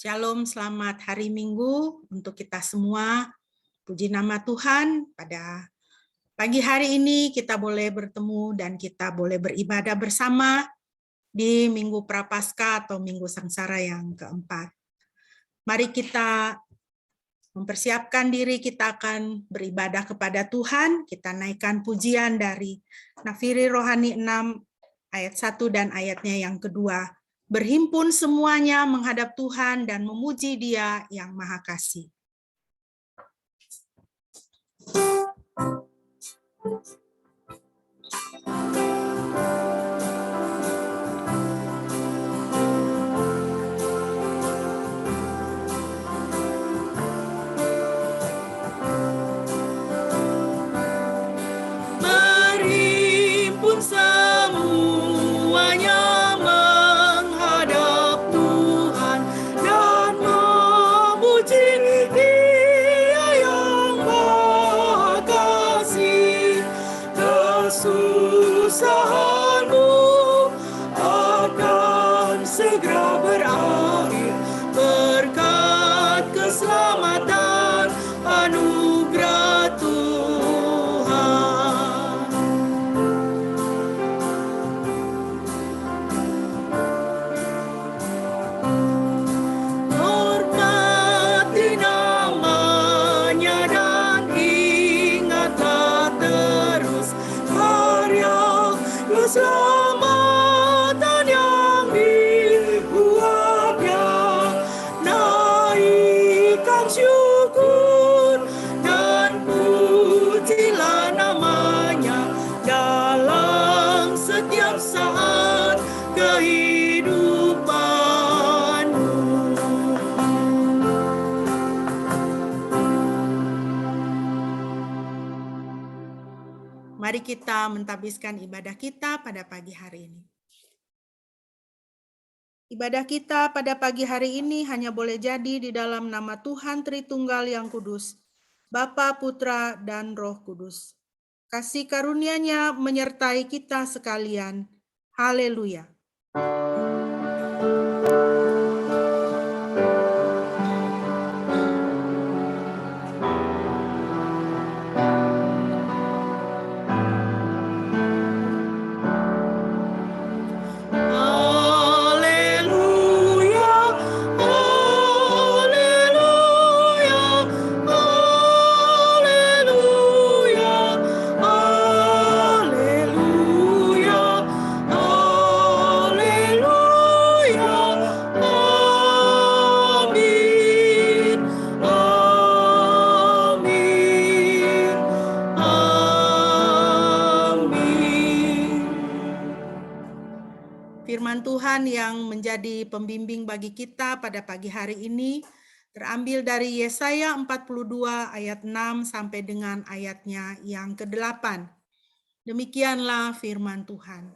Shalom, selamat hari Minggu untuk kita semua. Puji nama Tuhan, pada pagi hari ini kita boleh bertemu dan kita boleh beribadah bersama di Minggu Prapaskah atau Minggu Sengsara yang keempat. Mari kita mempersiapkan diri, kita akan beribadah kepada Tuhan. Kita naikkan pujian dari Nafiri Rohani 6 ayat 1 dan ayatnya yang kedua. Berhimpun semuanya menghadap Tuhan dan memuji Dia yang Maha Kasih. Berhimpun semuanya menghadap Tuhan dan memuji Dia yang Maha Kasih. Kesusahanmu akan segera berakhir berkat keselamatan anugerah Tuhan. Hormati namanya dan ingatlah terus karya keselamatan yang dibuatnya. Naikkan syukur dan pujilah namanya dalam setiap saat kehidupanmu. Mari kita mentabiskan ibadah kita pada pagi hari ini. Ibadah kita pada pagi hari ini hanya boleh jadi di dalam nama Tuhan Tritunggal yang Kudus, Bapa, Putra, dan Roh Kudus. Kasih karunia-Nya menyertai kita sekalian. Haleluya. Firman Tuhan yang menjadi pembimbing bagi kita pada pagi hari ini terambil dari Yesaya 42 ayat 6 sampai dengan ayatnya yang ke-8. Demikianlah firman Tuhan.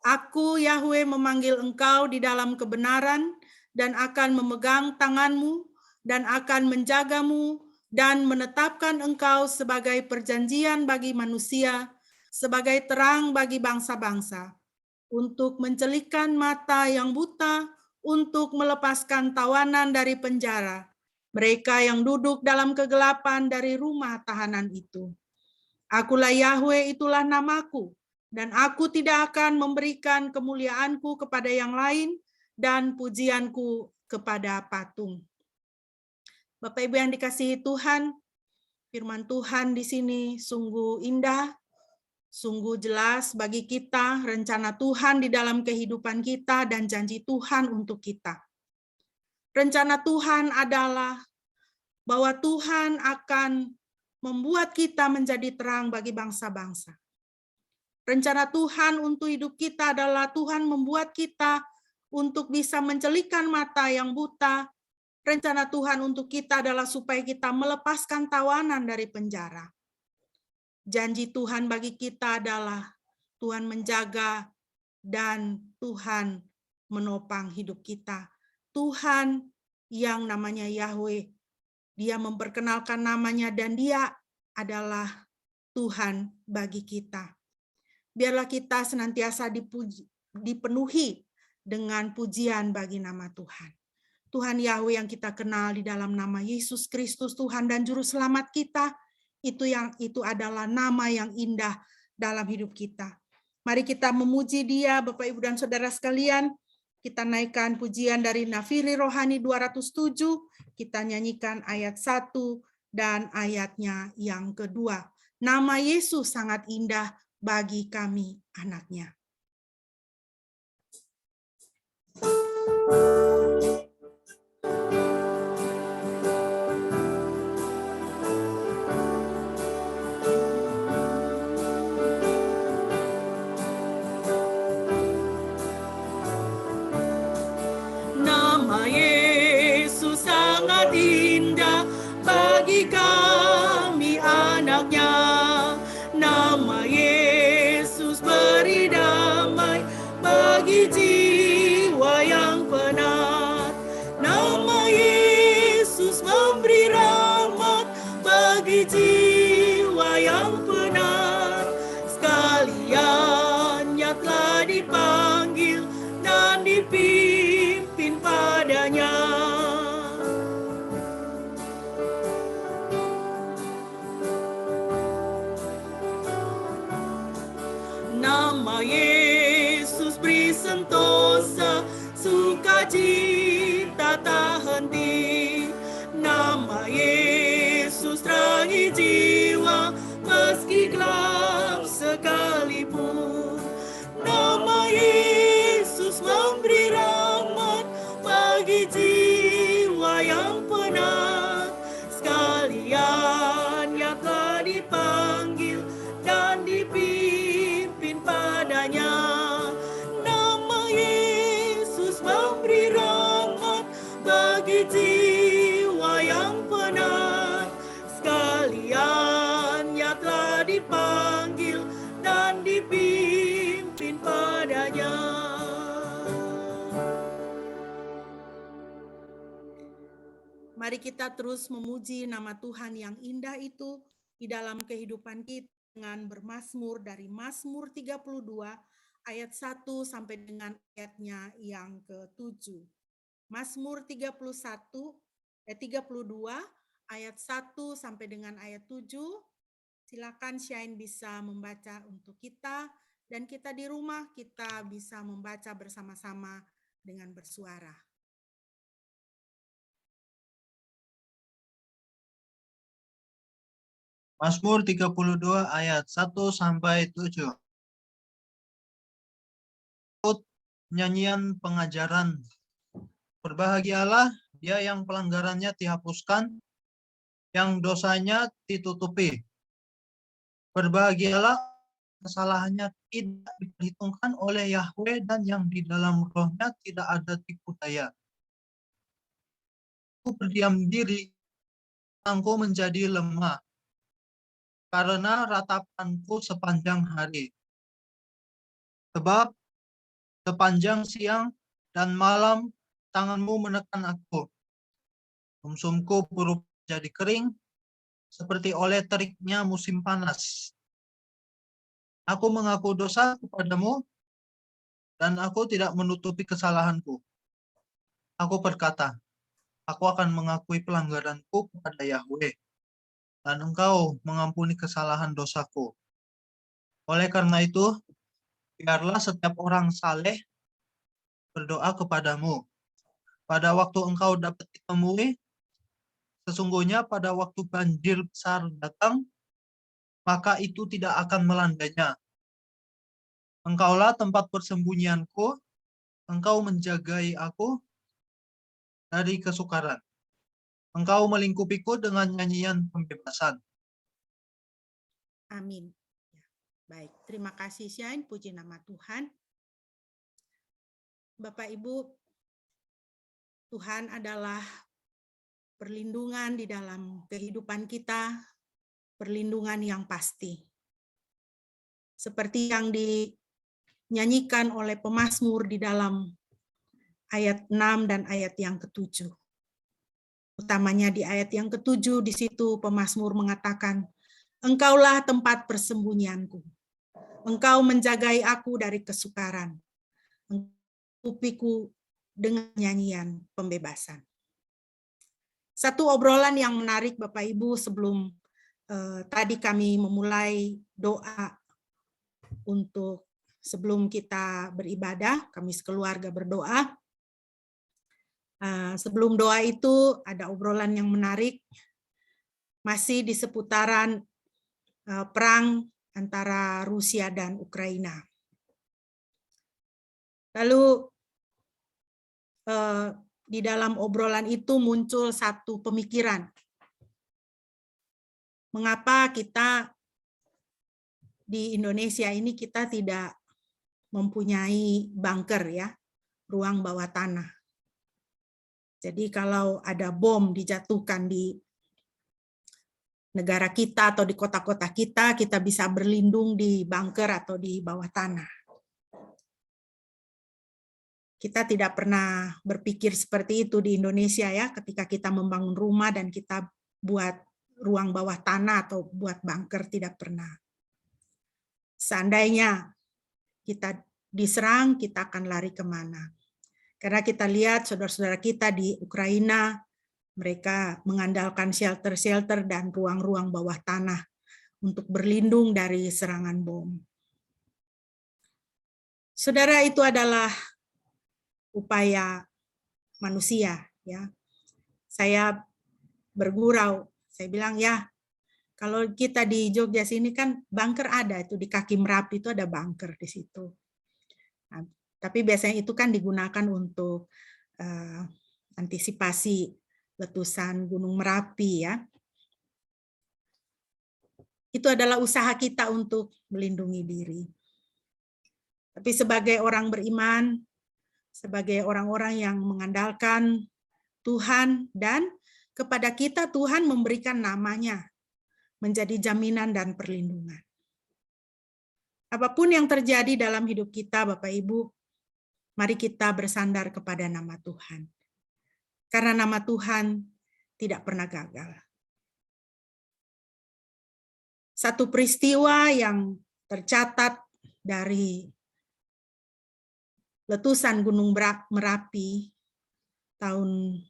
Aku Yahweh memanggil engkau di dalam kebenaran dan akan memegang tanganmu dan akan menjagamu dan menetapkan engkau sebagai perjanjian bagi manusia, sebagai terang bagi bangsa-bangsa, untuk mencelikkan mata yang buta, untuk melepaskan tawanan dari penjara, mereka yang duduk dalam kegelapan dari rumah tahanan itu. Akulah Yahweh, itulah namaku, dan aku tidak akan memberikan kemuliaanku kepada yang lain dan pujianku kepada patung. Bapak Ibu yang dikasihi Tuhan, firman Tuhan di sini sungguh indah, sungguh jelas bagi kita rencana Tuhan di dalam kehidupan kita dan janji Tuhan untuk kita. Rencana Tuhan adalah bahwa Tuhan akan membuat kita menjadi terang bagi bangsa-bangsa. Rencana Tuhan untuk hidup kita adalah Tuhan membuat kita untuk bisa mencelikkan mata yang buta. Rencana Tuhan untuk kita adalah supaya kita melepaskan tawanan dari penjara. Janji Tuhan bagi kita adalah Tuhan menjaga dan Tuhan menopang hidup kita. Tuhan yang namanya Yahweh, Dia memperkenalkan namanya dan Dia adalah Tuhan bagi kita. Biarlah kita senantiasa dipenuhi dengan pujian bagi nama Tuhan. Tuhan Yahweh yang kita kenal di dalam nama Yesus Kristus, Tuhan dan Juru Selamat kita, itu adalah nama yang indah dalam hidup kita. Mari kita memuji Dia, Bapak, Ibu, dan Saudara sekalian. Kita naikkan pujian dari Nafiri Rohani 207, kita nyanyikan ayat 1 dan ayatnya yang kedua. Nama Yesus sangat indah bagi kami anak-Nya. Nama Yesus sangat indah bagi kami anak-Nya. Nama Yesus beri damai bagi jiwa yang penat. Nama Yesus memberi rahmat bagi jiwa yang penat. Sekaliannya telah dipanggil dan dipimpin padanya. Nama Yesus beri sentosa, sukacita tak henti. Nama Yesus terangi jiwa, meski gelap sekalipun. Nama Yesus memberi rahmat bagi jiwa yang penat. Sekalian yang telah dipanggil dan dipimpin padanya. Nama Yesus memberi rahmat bagi jiwa yang penat. Sekalian yang telah dipanggil dan dipimpin padanya. Mari kita terus memuji nama Tuhan yang indah itu di dalam kehidupan kita dengan bermazmur dari Mazmur 32 ayat 1 sampai dengan ayatnya yang ke-7. Mazmur 32 ayat 1 sampai dengan ayat 7. Silakan Shine bisa membaca untuk kita, dan kita di rumah kita bisa membaca bersama-sama dengan bersuara. Mazmur 32 ayat 1 sampai 7. Nyanyian pengajaran. Berbahagialah dia yang pelanggarannya dihapuskan, yang dosanya ditutupi. Berbahagialah kesalahannya tidak diperhitungkan oleh Yahweh, dan yang di dalam rohnya tidak ada tipu daya. Aku berdiam diri, tanganku menjadi lemah, karena ratapanku sepanjang hari. Sebab sepanjang siang dan malam tanganmu menekan aku. Sumsumku berubah jadi kering, seperti oleh teriknya musim panas. Aku mengaku dosa kepadamu, dan aku tidak menutupi kesalahanku. Aku berkata, aku akan mengakui pelanggaranku kepada Yahweh, dan Engkau mengampuni kesalahan dosaku. Oleh karena itu, biarlah setiap orang saleh berdoa kepadamu. Pada waktu Engkau dapat ditemui, sesungguhnya pada waktu banjir besar datang, maka itu tidak akan melandainya. Engkaulah tempat persembunyianku, Engkau menjagai aku dari kesukaran. Engkau melingkupiku dengan nyanyian pembebasan. Amin. Baik, terima kasih Shine, puji nama Tuhan. Bapak Ibu, Tuhan adalah perlindungan di dalam kehidupan kita, perlindungan yang pasti. Seperti yang dinyanyikan oleh pemazmur di dalam ayat 6 dan ayat yang ke-7. Utamanya di ayat yang ke-7, di situ pemazmur mengatakan, Engkaulah tempat persembunyianku. Engkau menjagai aku dari kesukaran. Engkau dengan nyanyian pembebasan. Satu obrolan yang menarik Bapak Ibu sebelum tadi kami memulai doa untuk sebelum kita beribadah, kami sekeluarga berdoa. Sebelum doa itu ada obrolan yang menarik, masih di seputaran perang antara Rusia dan Ukraina. Lalu di dalam obrolan itu muncul satu pemikiran. Mengapa kita di Indonesia ini kita tidak mempunyai bunker ya, ruang bawah tanah. Jadi kalau ada bom dijatuhkan di negara kita atau di kota-kota kita, kita bisa berlindung di bunker atau di bawah tanah. Kita tidak pernah berpikir seperti itu di Indonesia ya, ketika kita membangun rumah dan kita buat ruang bawah tanah atau buat bunker, tidak pernah. Seandainya kita diserang, kita akan lari kemana? Karena kita lihat saudara-saudara kita di Ukraina, mereka mengandalkan shelter-shelter dan ruang-ruang bawah tanah untuk berlindung dari serangan bom. Saudara, itu adalah upaya manusia ya. Saya bergurau, saya bilang ya, kalau kita di Jogja sini kan bunker ada, itu di kaki Merapi itu ada bunker di situ. Nah, tapi biasanya itu kan digunakan untuk antisipasi letusan Gunung Merapi ya. Itu adalah usaha kita untuk melindungi diri. Tapi sebagai orang beriman, sebagai orang-orang yang mengandalkan Tuhan, dan kepada kita Tuhan memberikan namanya menjadi jaminan dan perlindungan. Apapun yang terjadi dalam hidup kita, Bapak Ibu, mari kita bersandar kepada nama Tuhan. Karena nama Tuhan tidak pernah gagal. Satu peristiwa yang tercatat dari letusan Gunung Merapi tahun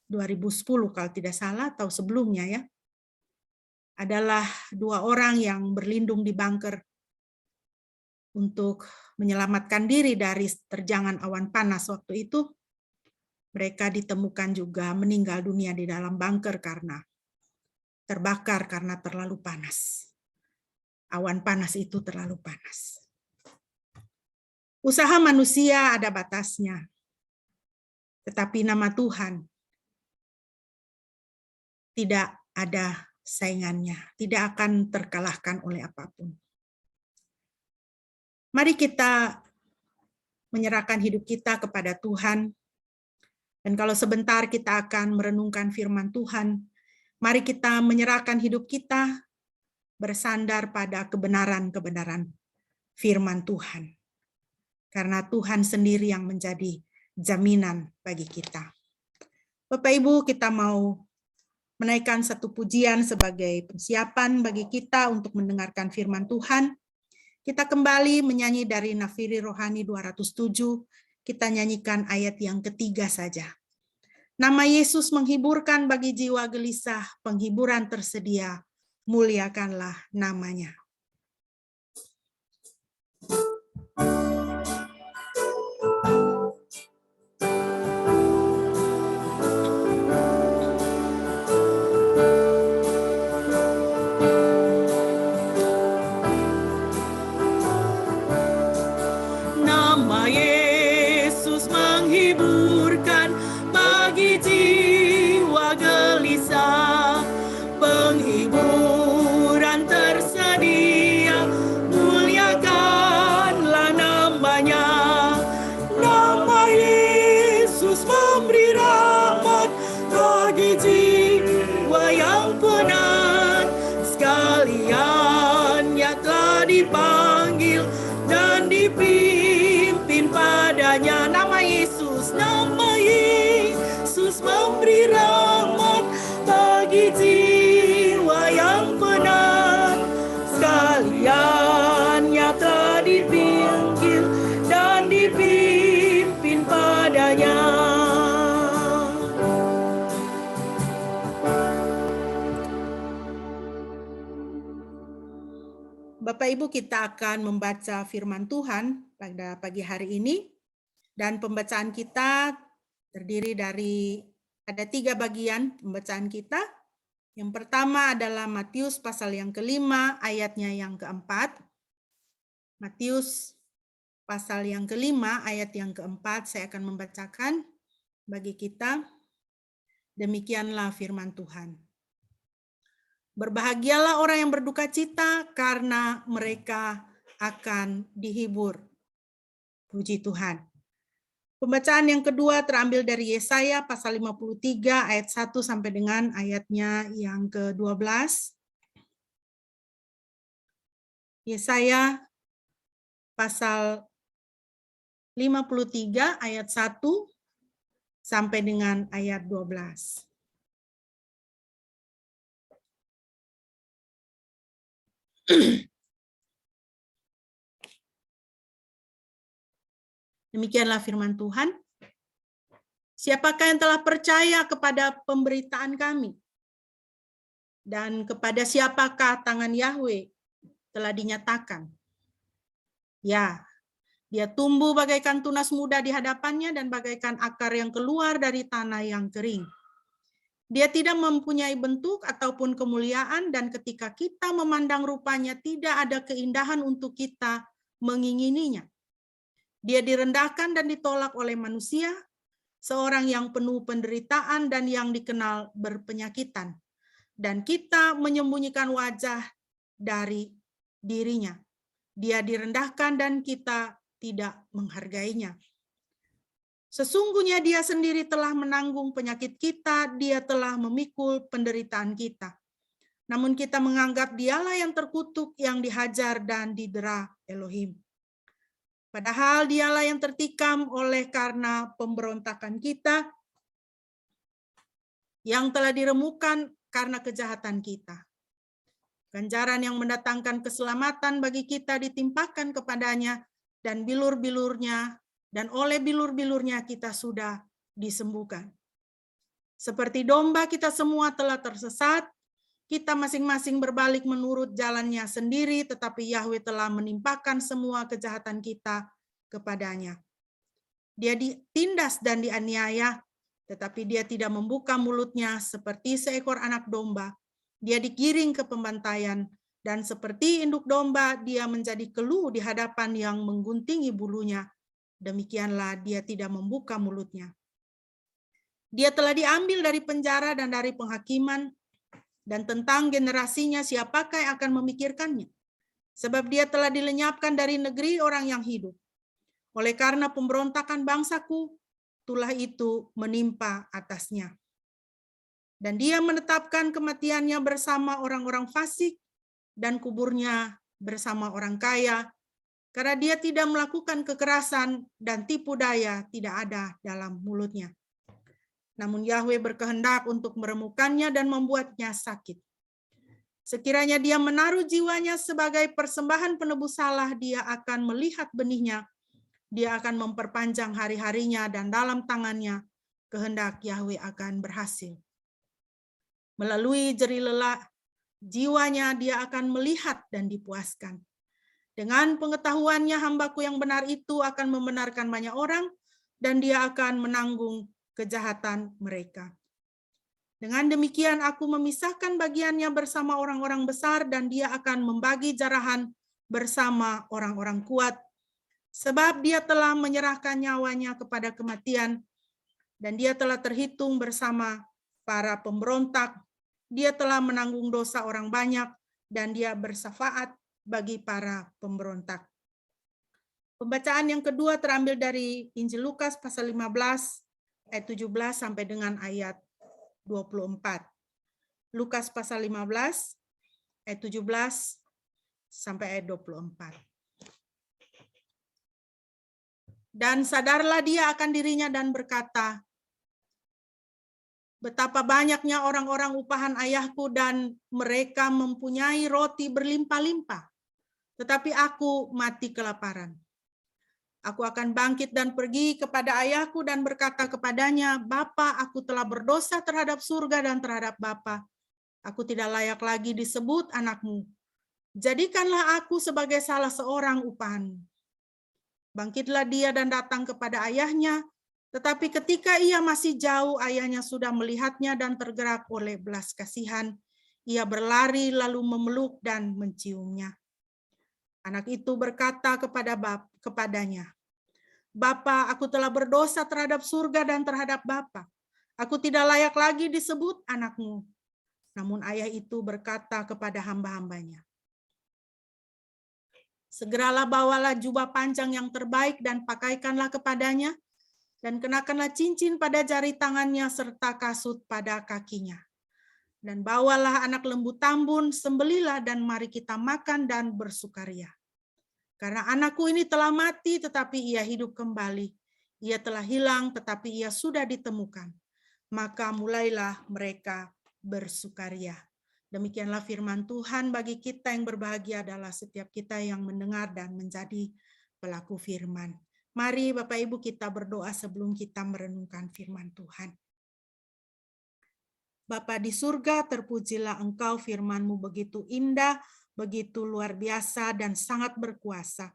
2010 kalau tidak salah, atau sebelumnya ya, adalah 2 orang yang berlindung di bunker untuk menyelamatkan diri dari terjangan awan panas. Waktu itu mereka ditemukan juga meninggal dunia di dalam bunker karena terbakar karena terlalu panas. Awan panas itu terlalu panas. Usaha manusia ada batasnya, tetapi nama Tuhan tidak ada saingannya, tidak akan terkalahkan oleh apapun. Mari kita menyerahkan hidup kita kepada Tuhan, dan kalau sebentar kita akan merenungkan firman Tuhan, mari kita menyerahkan hidup kita bersandar pada kebenaran-kebenaran firman Tuhan. Karena Tuhan sendiri yang menjadi jaminan bagi kita. Bapak Ibu, kita mau menaikkan satu pujian sebagai persiapan bagi kita untuk mendengarkan firman Tuhan. Kita kembali menyanyi dari Nafiri Rohani 207, kita nyanyikan ayat yang ketiga saja. Nama Yesus menghiburkan bagi jiwa gelisah, penghiburan tersedia, muliakanlah namanya. Dipanggil dan dipimpin padanya. Nama Yesus memberi rahmat bagi jiwa yang penat. Sekalian yang telah dipanggil dan dipimpin padanya. Bapak Ibu, kita akan membaca firman Tuhan pada pagi hari ini, dan pembacaan kita terdiri dari ada 3 bagian pembacaan kita. Yang pertama adalah Matius pasal yang ke-5 ayatnya yang ke-4. Matius pasal yang ke-5 ayat yang ke-4 saya akan membacakan bagi kita. Demikianlah firman Tuhan. Berbahagialah orang yang berduka cita karena mereka akan dihibur. Puji Tuhan. Pembacaan yang kedua terambil dari Yesaya pasal 53 ayat 1 sampai dengan ayatnya yang ke-12. Yesaya pasal 53 ayat 1 sampai dengan ayat 12. Demikianlah firman Tuhan. Siapakah yang telah percaya kepada pemberitaan kami? Dan kepada siapakah tangan Yahweh telah dinyatakan? Ya, dia tumbuh bagaikan tunas muda di hadapannya dan bagaikan akar yang keluar dari tanah yang kering. Dia tidak mempunyai bentuk ataupun kemuliaan, dan ketika kita memandang rupanya tidak ada keindahan untuk kita mengingininya. Dia direndahkan dan ditolak oleh manusia, seorang yang penuh penderitaan dan yang dikenal berpenyakitan. Dan kita menyembunyikan wajah dari dirinya. Dia direndahkan dan kita tidak menghargainya. Sesungguhnya dia sendiri telah menanggung penyakit kita, dia telah memikul penderitaan kita. Namun kita menganggap dialah yang terkutuk, yang dihajar dan didera Elohim. Padahal dialah yang tertikam oleh karena pemberontakan kita, yang telah diremukkan karena kejahatan kita. Ganjaran yang mendatangkan keselamatan bagi kita ditimpakan kepadanya, dan bilur-bilurnya, dan oleh bilur-bilurnya kita sudah disembuhkan. Seperti domba kita semua telah tersesat, kita masing-masing berbalik menurut jalannya sendiri, tetapi Yahweh telah menimpakan semua kejahatan kita kepadanya. Dia ditindas dan dianiaya, tetapi dia tidak membuka mulutnya seperti seekor anak domba. Dia digiring ke pembantaian, dan seperti induk domba, dia menjadi keluh di hadapan yang mengguntingi bulunya. Demikianlah dia tidak membuka mulutnya. Dia telah diambil dari penjara dan dari penghakiman, dan tentang generasinya siapakah yang akan memikirkannya? Sebab dia telah dilenyapkan dari negeri orang yang hidup. Oleh karena pemberontakan bangsaku, tulah itu menimpa atasnya. Dan dia menetapkan kematiannya bersama orang-orang fasik, dan kuburnya bersama orang kaya, karena dia tidak melakukan kekerasan, dan tipu daya tidak ada dalam mulutnya. Namun Yahweh berkehendak untuk meremukkannya dan membuatnya sakit. Sekiranya dia menaruh jiwanya sebagai persembahan penebus salah, dia akan melihat benihnya, dia akan memperpanjang hari-harinya, dan dalam tangannya kehendak Yahweh akan berhasil. Melalui jerih lelah jiwanya dia akan melihat dan dipuaskan. Dengan pengetahuannya hambaku yang benar itu akan membenarkan banyak orang, dan dia akan menanggung kejahatan mereka. Dengan demikian aku memisahkan bagiannya bersama orang-orang besar, dan dia akan membagi jarahan bersama orang-orang kuat. Sebab dia telah menyerahkan nyawanya kepada kematian, dan dia telah terhitung bersama para pemberontak. Dia telah menanggung dosa orang banyak, dan dia bersyafaat bagi para pemberontak. Pembacaan yang kedua terambil dari Injil Lukas pasal 15 ayat 17 sampai dengan ayat 24. Lukas pasal 15 ayat 17 sampai ayat 24. Dan sadarlah dia akan dirinya dan berkata, betapa banyaknya orang-orang upahan ayahku dan mereka mempunyai roti berlimpah-limpah, tetapi aku mati kelaparan. Aku akan bangkit dan pergi kepada ayahku dan berkata kepadanya, Bapa, aku telah berdosa terhadap surga dan terhadap Bapa. Aku tidak layak lagi disebut anakmu. Jadikanlah aku sebagai salah seorang upahanmu. Bangkitlah dia dan datang kepada ayahnya, tetapi ketika ia masih jauh, ayahnya sudah melihatnya dan tergerak oleh belas kasihan. Ia berlari lalu memeluk dan menciumnya. Anak itu berkata kepadanya, "Bapa, aku telah berdosa terhadap surga dan terhadap Bapa. Aku tidak layak lagi disebut anakmu." Namun ayah itu berkata kepada hamba-hambanya, "Segeralah bawalah jubah panjang yang terbaik dan pakaikanlah kepadanya, dan kenakanlah cincin pada jari tangannya serta kasut pada kakinya. Dan bawalah anak lembu tambun, sembelilah dan mari kita makan dan bersukaria. Karena anakku ini telah mati tetapi ia hidup kembali. Ia telah hilang tetapi ia sudah ditemukan." Maka mulailah mereka bersukaria. Demikianlah firman Tuhan. Bagi kita yang berbahagia adalah setiap kita yang mendengar dan menjadi pelaku firman. Mari Bapak Ibu kita berdoa sebelum kita merenungkan firman Tuhan. Bapa di surga, terpujilah Engkau, firman-Mu begitu indah, begitu luar biasa dan sangat berkuasa.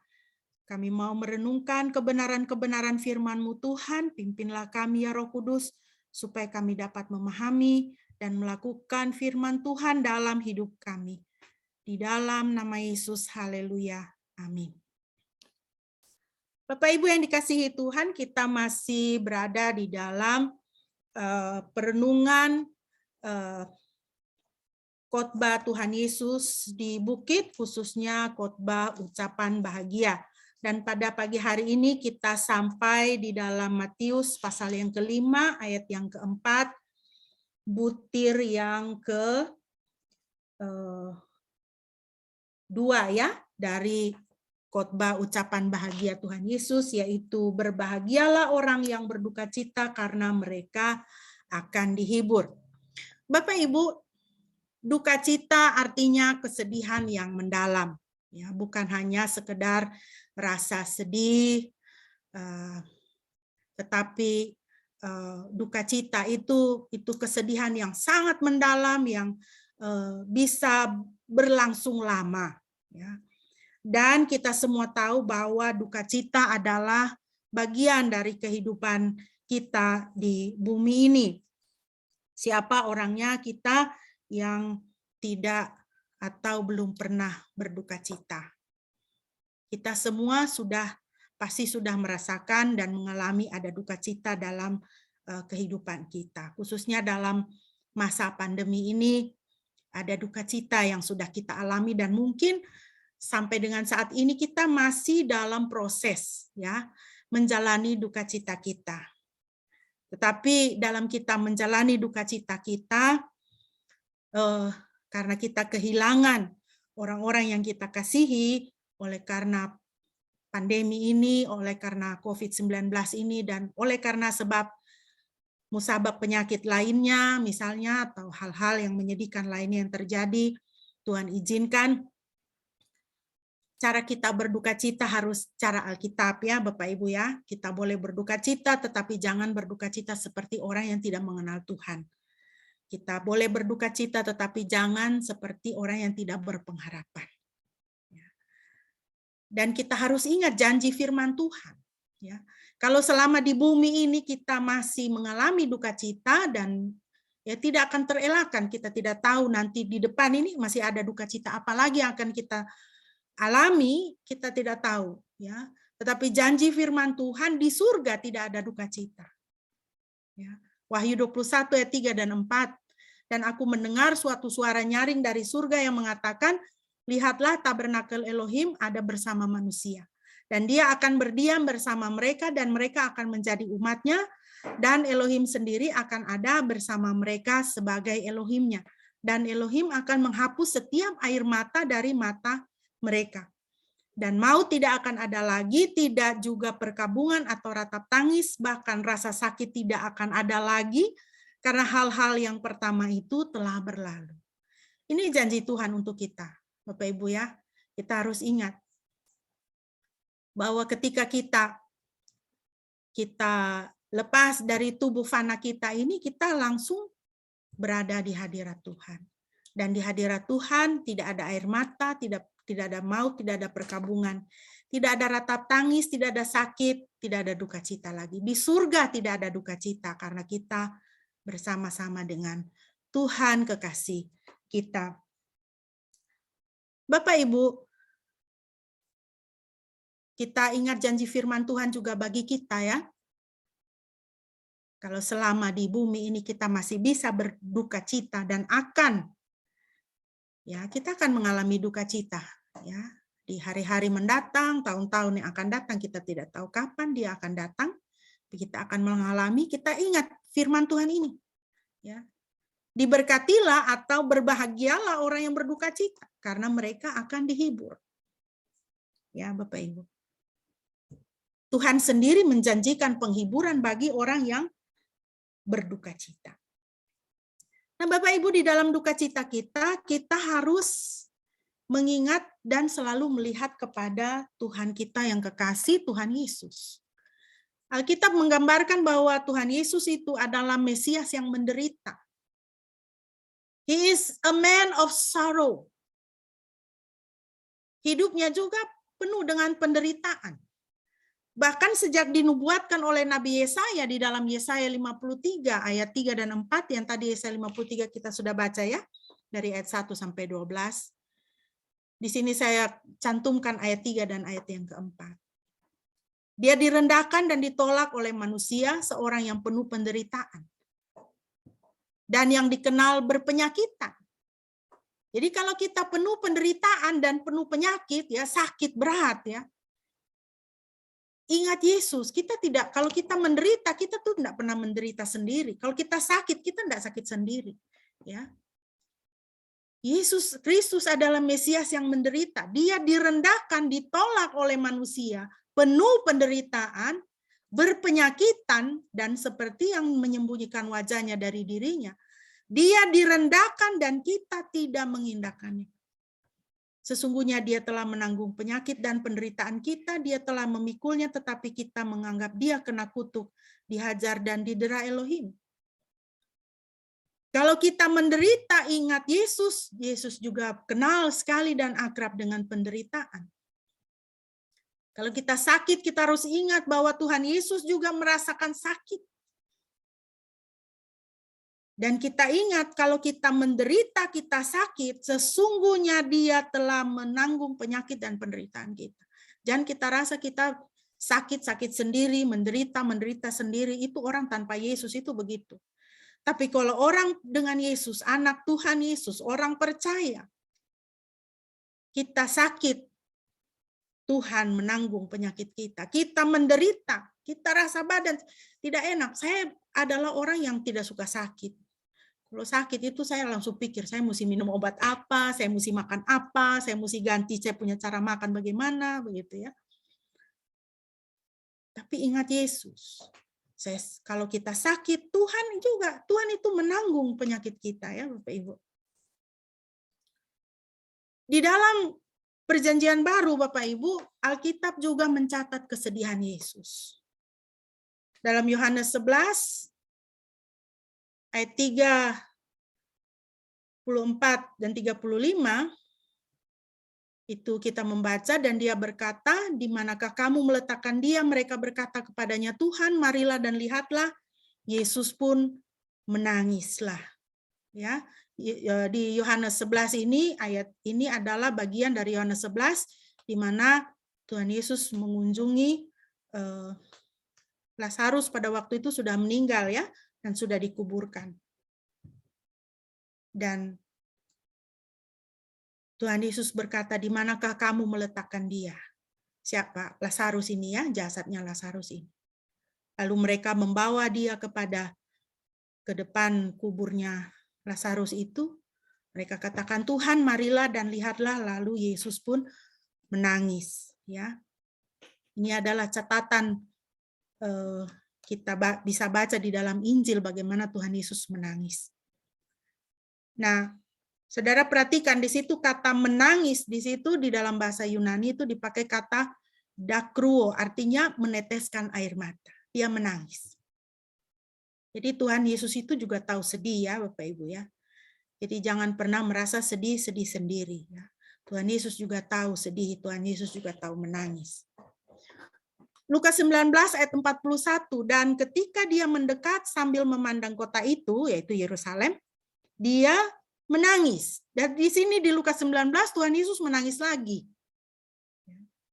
Kami mau merenungkan kebenaran-kebenaran firman-Mu Tuhan, pimpinlah kami ya Roh Kudus, supaya kami dapat memahami dan melakukan firman Tuhan dalam hidup kami. Di dalam nama Yesus, haleluya, amin. Bapak Ibu yang dikasihi Tuhan, kita masih berada di dalam perenungan khotbah Tuhan Yesus di bukit, khususnya khotbah ucapan bahagia. Dan pada pagi hari ini kita sampai di dalam Matius pasal yang kelima, ayat yang keempat, butir yang kedua ya, dari khotbah ucapan bahagia Tuhan Yesus, yaitu berbahagialah orang yang berduka cita karena mereka akan dihibur. Bapak Ibu, duka cita artinya kesedihan yang mendalam, ya, bukan hanya sekedar rasa sedih, tetapi duka cita itu kesedihan yang sangat mendalam yang bisa berlangsung lama, ya. Dan kita semua tahu bahwa duka cita adalah bagian dari kehidupan kita di bumi ini. Siapa orangnya kita yang tidak atau belum pernah berduka cita? Kita semua pasti sudah merasakan dan mengalami ada duka cita dalam kehidupan kita. Khususnya dalam masa pandemi ini ada duka cita yang sudah kita alami dan mungkin sampai dengan saat ini kita masih dalam proses ya menjalani duka cita kita. Tetapi dalam kita menjalani duka cita kita, karena kita kehilangan orang-orang yang kita kasihi oleh karena pandemi ini, oleh karena COVID-19 ini, dan oleh karena sebab musabab penyakit lainnya, misalnya, atau hal-hal yang menyedihkan lainnya yang terjadi, Tuhan izinkan, cara kita berduka cita harus cara Alkitab ya Bapak Ibu ya. Kita boleh berduka cita, tetapi jangan berduka cita seperti orang yang tidak mengenal Tuhan. Kita boleh berduka cita, tetapi jangan seperti orang yang tidak berpengharapan. Dan kita harus ingat janji firman Tuhan. Ya, kalau selama di bumi ini kita masih mengalami duka cita dan ya tidak akan terelakkan, kita tidak tahu nanti di depan ini masih ada duka cita apa lagi yang akan kita alami, kita tidak tahu. Ya, tetapi janji firman Tuhan di surga tidak ada duka cita. Ya, Wahyu 21 ayat 3 dan 4. Dan aku mendengar suatu suara nyaring dari surga yang mengatakan, lihatlah tabernakel Elohim ada bersama manusia. Dan dia akan berdiam bersama mereka dan mereka akan menjadi umatnya. Dan Elohim sendiri akan ada bersama mereka sebagai Elohimnya. Dan Elohim akan menghapus setiap air mata dari mata mereka. Dan maut tidak akan ada lagi, tidak juga perkabungan atau ratap tangis, bahkan rasa sakit tidak akan ada lagi, karena hal-hal yang pertama itu telah berlalu. Ini janji Tuhan untuk kita, Bapak Ibu ya. Kita harus ingat bahwa ketika kita lepas dari tubuh fana kita ini, kita langsung berada di hadirat Tuhan. Dan di hadirat Tuhan tidak ada air mata, tidak ada maut, tidak ada perkabungan, tidak ada ratap tangis, tidak ada sakit, tidak ada duka cita lagi. Di surga tidak ada duka cita karena kita bersama-sama dengan Tuhan kekasih kita. Bapak Ibu, kita ingat janji firman Tuhan juga bagi kita ya. Kalau selama di bumi ini kita masih bisa berduka cita dan kita akan mengalami duka cita ya. Di hari-hari mendatang, tahun-tahun yang akan datang, kita tidak tahu kapan dia akan datang. Kita akan mengalami, kita ingat firman Tuhan ini. Ya. Diberkatilah atau berbahagialah orang yang berduka cita, karena mereka akan dihibur. Ya, Bapak Ibu. Tuhan sendiri menjanjikan penghiburan bagi orang yang berduka cita. Nah, Bapak Ibu, di dalam duka cita kita harus mengingat dan selalu melihat kepada Tuhan kita yang kekasih, Tuhan Yesus. Alkitab menggambarkan bahwa Tuhan Yesus itu adalah Mesias yang menderita. He is a man of sorrow. Hidupnya juga penuh dengan penderitaan. Bahkan sejak dinubuatkan oleh Nabi Yesaya di dalam Yesaya 53 ayat 3 dan 4, yang tadi Yesaya 53 kita sudah baca ya, dari ayat 1 sampai 12. Di sini saya cantumkan ayat 3 dan ayat yang keempat. Dia direndahkan dan ditolak oleh manusia, seorang yang penuh penderitaan. Dan yang dikenal berpenyakitan. Jadi kalau kita penuh penderitaan dan penuh penyakit, ya sakit berat ya. Ingat Yesus, kalau kita menderita, kita tuh tidak pernah menderita sendiri. Kalau kita sakit, kita tidak sakit sendiri. Ya. Yesus Kristus adalah Mesias yang menderita. Dia direndahkan, ditolak oleh manusia, penuh penderitaan, berpenyakitan, dan seperti yang menyembunyikan wajahnya dari dirinya. Dia direndahkan dan kita tidak mengindahkannya. Sesungguhnya dia telah menanggung penyakit dan penderitaan kita, dia telah memikulnya, tetapi kita menganggap dia kena kutuk, dihajar dan didera Elohim. Kalau kita menderita, ingat Yesus. Yesus juga kenal sekali dan akrab dengan penderitaan. Kalau kita sakit, kita harus ingat bahwa Tuhan Yesus juga merasakan sakit. Dan kita ingat, kalau kita menderita, kita sakit, sesungguhnya dia telah menanggung penyakit dan penderitaan kita. Jangan kita rasa kita sakit-sakit sendiri, menderita sendiri. Itu orang tanpa Yesus itu begitu. Tapi kalau orang dengan Yesus, anak Tuhan Yesus, orang percaya, kita sakit, Tuhan menanggung penyakit kita. Kita menderita, kita rasa badan tidak enak. Saya adalah orang yang tidak suka sakit. Kalau sakit itu saya langsung pikir, saya mesti minum obat apa, saya mesti makan apa, saya mesti ganti saya punya cara makan bagaimana, begitu ya. Tapi ingat Yesus. Kalau kita sakit, Tuhan itu menanggung penyakit kita ya Bapak Ibu. Di dalam Perjanjian Baru Bapak Ibu, Alkitab juga mencatat kesedihan Yesus. Dalam Yohanes 11 ayat 34 dan 35 itu kita membaca, dan dia berkata, di manakah kamu meletakkan dia? Mereka berkata kepadanya, Tuhan, marilah dan lihatlah. Yesus pun menangislah. Ya, di Yohanes 11 ini, ayat ini adalah bagian dari Yohanes 11 di mana Tuhan Yesus mengunjungi Lazarus pada waktu itu sudah meninggal ya, dan sudah dikuburkan. Dan Tuhan Yesus berkata, di manakah kamu meletakkan dia? Siapa? Lazarus ini ya, jasadnya Lazarus ini. Lalu mereka membawa dia ke depan kuburnya Lazarus itu. Mereka katakan, Tuhan marilah dan lihatlah. Lalu Yesus pun menangis. Ya, ini adalah catatan kita bisa baca di dalam Injil bagaimana Tuhan Yesus menangis. Nah, Saudara perhatikan di situ kata menangis, di situ di dalam bahasa Yunani itu dipakai kata dakruo, artinya meneteskan air mata. Dia menangis. Jadi Tuhan Yesus itu juga tahu sedih ya Bapak Ibu ya. Jadi jangan pernah merasa sedih-sedih sendiri. Ya. Tuhan Yesus juga tahu sedih, Tuhan Yesus juga tahu menangis. Lukas 19 ayat 41, dan ketika dia mendekat sambil memandang kota itu, yaitu Yerusalem, dia menangis. Dan di sini di Lukas 19 Tuhan Yesus menangis lagi.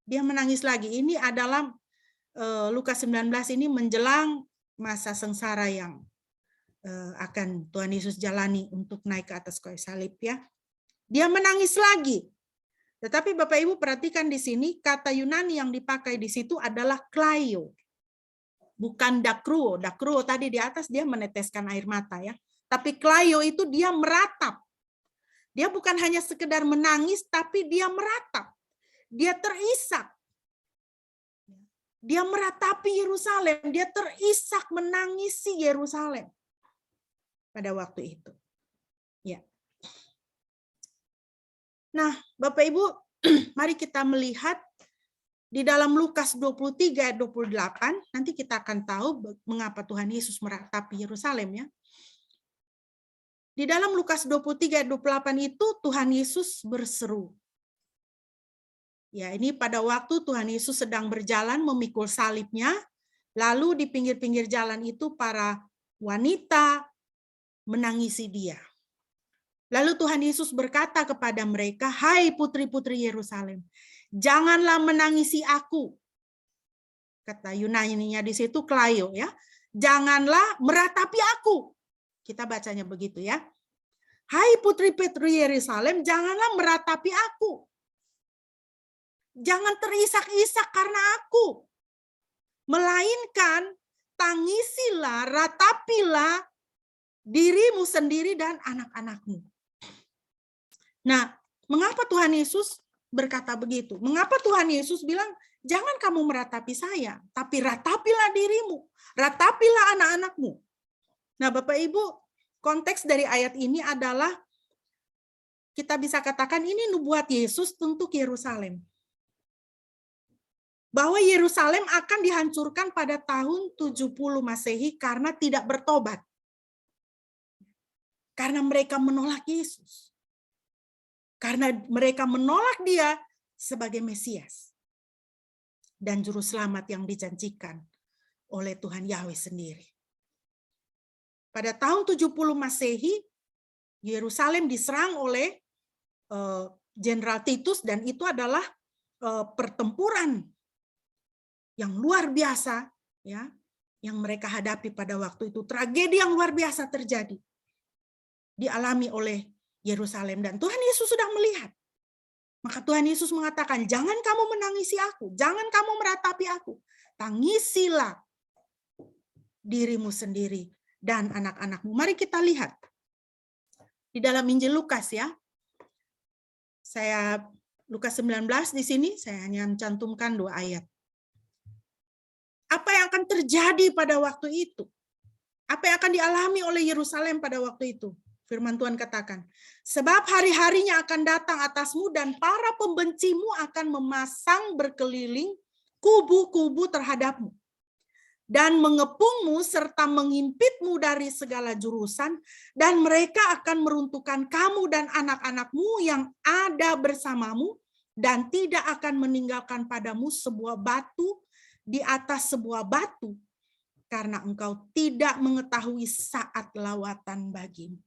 Dia menangis lagi. Ini adalah Lukas 19 ini menjelang masa sengsara yang akan Tuhan Yesus jalani untuk naik ke atas kayu salib ya. Dia menangis lagi. Tetapi Bapak Ibu perhatikan di sini kata Yunani yang dipakai di situ adalah klaio. Bukan dakruo. Dakruo tadi di atas dia meneteskan air mata ya. Tapi klaio itu dia meratap. Dia bukan hanya sekedar menangis tapi dia meratap. Dia terisak. Dia meratapi Yerusalem, dia terisak menangisi Yerusalem pada waktu itu. Ya. Nah, Bapak Ibu, mari kita melihat di dalam Lukas 23 ayat 28, nanti kita akan tahu mengapa Tuhan Yesus meratapi Yerusalem ya. Di dalam Lukas 23 ayat 28 itu Tuhan Yesus berseru. Ya, ini pada waktu Tuhan Yesus sedang berjalan memikul salibnya, lalu di pinggir-pinggir jalan itu para wanita menangisi dia. Lalu Tuhan Yesus berkata kepada mereka, "Hai putri-putri Yerusalem, janganlah menangisi aku." Kata Yunaninya di situ klaio ya. Janganlah meratapi aku. Kita bacanya begitu ya. Hai putri-putri Yerusalem, janganlah meratapi aku. Jangan terisak-isak karena aku. Melainkan tangisilah, ratapilah dirimu sendiri dan anak-anakmu. Nah, mengapa Tuhan Yesus berkata begitu? Mengapa Tuhan Yesus bilang, jangan kamu meratapi saya, tapi ratapilah dirimu, ratapilah anak-anakmu. Nah, Bapak Ibu, konteks dari ayat ini adalah, kita bisa katakan ini nubuat Yesus untuk Yerusalem. Bahwa Yerusalem akan dihancurkan pada tahun 70 Masehi karena tidak bertobat. Karena mereka menolak Yesus. Karena mereka menolak dia sebagai Mesias. Dan juru selamat yang dijanjikan oleh Tuhan Yahweh sendiri. Pada tahun 70 Masehi, Yerusalem diserang oleh Jenderal Titus dan itu adalah pertempuran yang luar biasa ya, yang mereka hadapi pada waktu itu. Tragedi yang luar biasa terjadi. Dialami oleh Yerusalem dan Tuhan Yesus sudah melihat. Maka Tuhan Yesus mengatakan, jangan kamu menangisi aku, jangan kamu meratapi aku. Tangisilah dirimu sendiri dan anak-anakmu. Mari kita lihat. Di dalam Injil Lukas ya. Saya Lukas 19 di sini saya hanya mencantumkan 2 ayat. Apa yang akan terjadi pada waktu itu? Apa yang akan dialami oleh Yerusalem pada waktu itu? Firman Tuhan katakan, sebab hari-harinya akan datang atasmu dan para pembencimu akan memasang berkeliling kubu-kubu terhadapmu dan mengepungmu serta mengimpitmu dari segala jurusan dan mereka akan meruntuhkan kamu dan anak-anakmu yang ada bersamamu dan tidak akan meninggalkan padamu sebuah batu di atas sebuah batu karena engkau tidak mengetahui saat lawatan bagimu.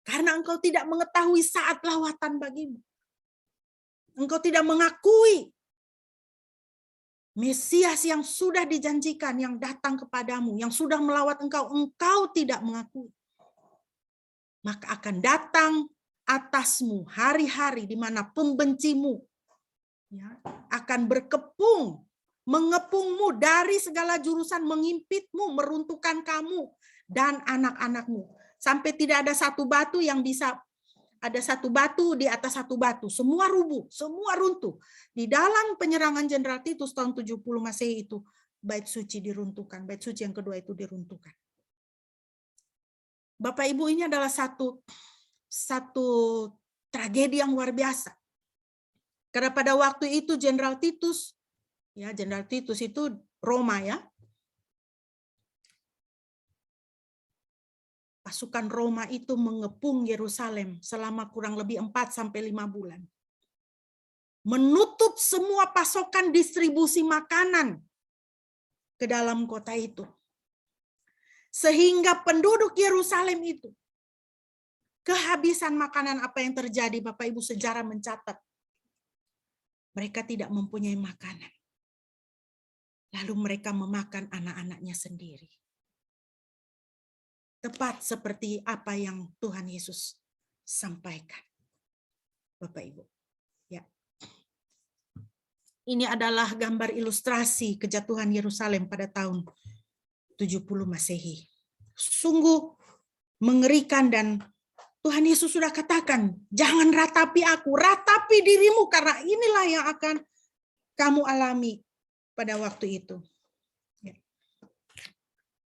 Karena engkau tidak mengetahui saat lawatan bagimu. Engkau tidak mengakui Mesias yang sudah dijanjikan, yang datang kepadamu, yang sudah melawat engkau, engkau tidak mengakui. Maka akan datang atasmu hari-hari di mana pembencimu ya, akan berkepung, mengepungmu dari segala jurusan, mengimpitmu, meruntuhkan kamu dan anak-anakmu. Sampai tidak ada satu batu yang bisa, ada satu batu di atas satu batu. Semua rubuh, semua runtuh. Di dalam penyerangan Jenderal Titus tahun 70 Masehi itu, bait suci diruntuhkan. Bait suci yang kedua itu diruntuhkan. Bapak Ibu, ini adalah satu tragedi yang luar biasa. Karena pada waktu itu Jenderal Titus, ya Jenderal Titus itu Roma ya, pasukan Roma itu mengepung Yerusalem selama kurang lebih 4-5 bulan. Menutup semua pasokan distribusi makanan ke dalam kota itu. Sehingga penduduk Yerusalem itu kehabisan makanan. Apa yang terjadi, Bapak Ibu, sejarah mencatat. Mereka tidak mempunyai makanan. Lalu mereka memakan anak-anaknya sendiri. Tepat seperti apa yang Tuhan Yesus sampaikan. Bapak Ibu. Ya. Ini adalah gambar ilustrasi kejatuhan Yerusalem pada tahun 70 Masehi. Sungguh mengerikan, dan Tuhan Yesus sudah katakan, jangan ratapi aku, ratapi dirimu, karena inilah yang akan kamu alami pada waktu itu. Ya.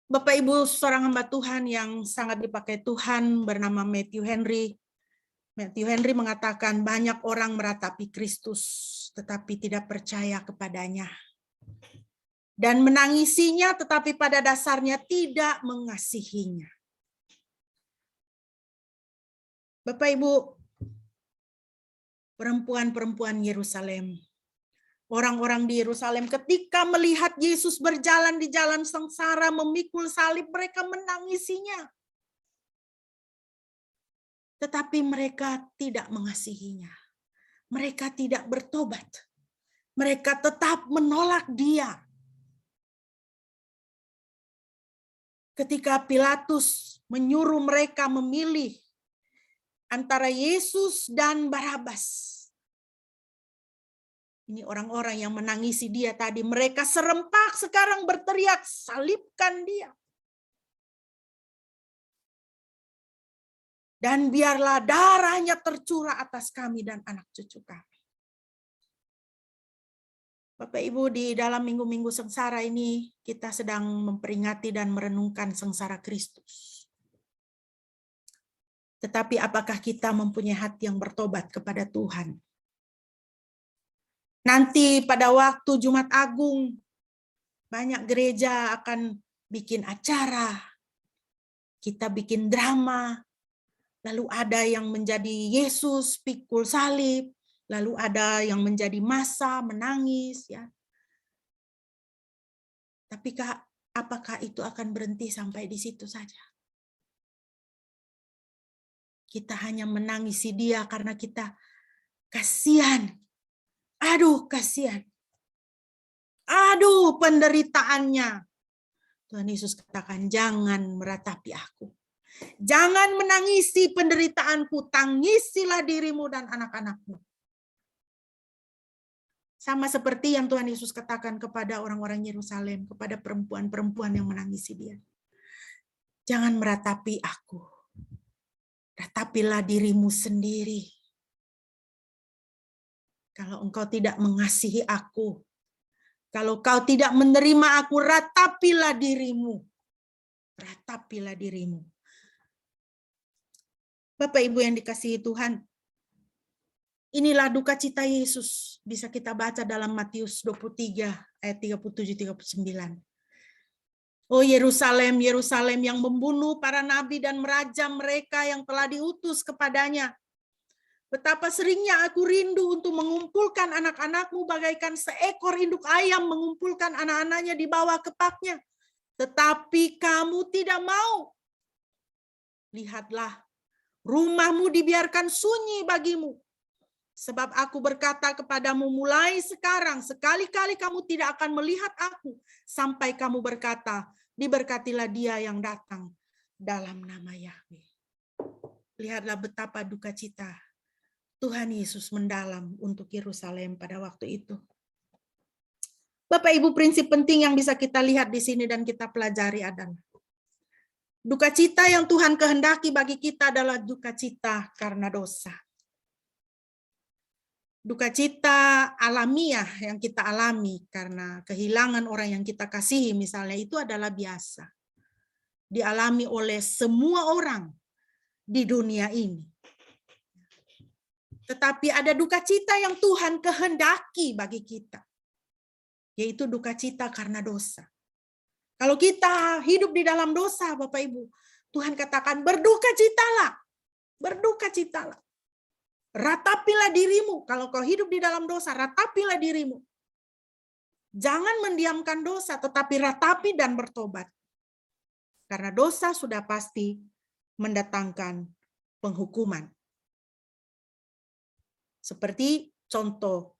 Bapak Ibu, seorang hamba Tuhan yang sangat dipakai Tuhan bernama Matthew Henry. Matthew Henry mengatakan banyak orang meratapi Kristus tetapi tidak percaya kepadanya. Dan menangisinya tetapi pada dasarnya tidak mengasihinya. Bapak Ibu, perempuan-perempuan Yerusalem, orang-orang di Yerusalem ketika melihat Yesus berjalan di jalan sengsara memikul salib, mereka menangisinya. Tetapi mereka tidak mengasihinya. Mereka tidak bertobat. Mereka tetap menolak dia. Ketika Pilatus menyuruh mereka memilih antara Yesus dan Barabas. Ini orang-orang yang menangisi dia tadi. Mereka serempak sekarang berteriak, salibkan dia. Dan biarlah darahnya tercurah atas kami dan anak cucu kami. Bapak Ibu, di dalam minggu-minggu sengsara ini, kita sedang memperingati dan merenungkan sengsara Kristus. Tetapi apakah kita mempunyai hati yang bertobat kepada Tuhan? Nanti pada waktu Jumat Agung, banyak gereja akan bikin acara, kita bikin drama, lalu ada yang menjadi Yesus pikul salib, lalu ada yang menjadi massa menangis, ya. Tapi apakah itu akan berhenti sampai di situ saja? Kita hanya menangisi dia karena kita kasihan. Aduh, kasihan. Aduh, penderitaannya. Tuhan Yesus katakan, jangan meratapi aku. Jangan menangisi penderitaanku, tangisilah dirimu dan anak-anakmu. Sama seperti yang Tuhan Yesus katakan kepada orang-orang Yerusalem, kepada perempuan-perempuan yang menangisi dia. Jangan meratapi aku. Ratapilah dirimu sendiri. Kalau engkau tidak mengasihi aku, kalau kau tidak menerima aku, ratapilah dirimu. Ratapilah dirimu. Bapak Ibu yang dikasihi Tuhan, inilah duka cita Yesus. Bisa kita baca dalam Matius 23 ayat 37-39. Oh Yerusalem, Yerusalem yang membunuh para nabi dan merajam mereka yang telah diutus kepadanya. Betapa seringnya aku rindu untuk mengumpulkan anak-anakmu bagaikan seekor induk ayam mengumpulkan anak-anaknya di bawah kepaknya. Tetapi kamu tidak mau. Lihatlah, rumahmu dibiarkan sunyi bagimu. Sebab aku berkata kepadamu mulai sekarang, sekali-kali kamu tidak akan melihat aku, sampai kamu berkata, diberkatilah dia yang datang dalam nama Yahweh. Lihatlah betapa duka cita Tuhan Yesus mendalam untuk Yerusalem pada waktu itu. Bapak Ibu, prinsip penting yang bisa kita lihat di sini dan kita pelajari adalah duka cita yang Tuhan kehendaki bagi kita adalah duka cita karena dosa. Duka cita alamiah yang kita alami karena kehilangan orang yang kita kasihi misalnya, itu adalah biasa. Dialami oleh semua orang di dunia ini. Tetapi ada duka cita yang Tuhan kehendaki bagi kita, yaitu duka cita karena dosa. Kalau kita hidup di dalam dosa, Bapak Ibu, Tuhan katakan, berdukacitalah. Berdukacitalah. Ratapilah dirimu. Kalau kau hidup di dalam dosa, ratapilah dirimu. Jangan mendiamkan dosa, tetapi ratapi dan bertobat. Karena dosa sudah pasti mendatangkan penghukuman. Seperti contoh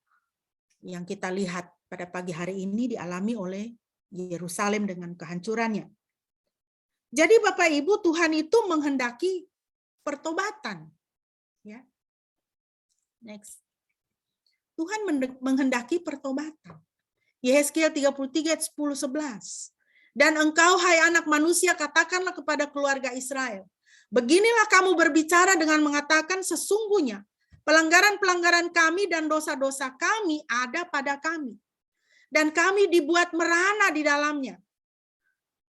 yang kita lihat pada pagi hari ini dialami oleh Yerusalem dengan kehancurannya. Jadi Bapak Ibu, Tuhan itu menghendaki pertobatan. Ya. Next. Tuhan menghendaki pertobatan. Yehezkiel 33 ayat 10-11. Dan engkau, hai anak manusia, katakanlah kepada keluarga Israel, beginilah kamu berbicara dengan mengatakan, sesungguhnya pelanggaran-pelanggaran kami dan dosa-dosa kami ada pada kami. Dan kami dibuat merana di dalamnya.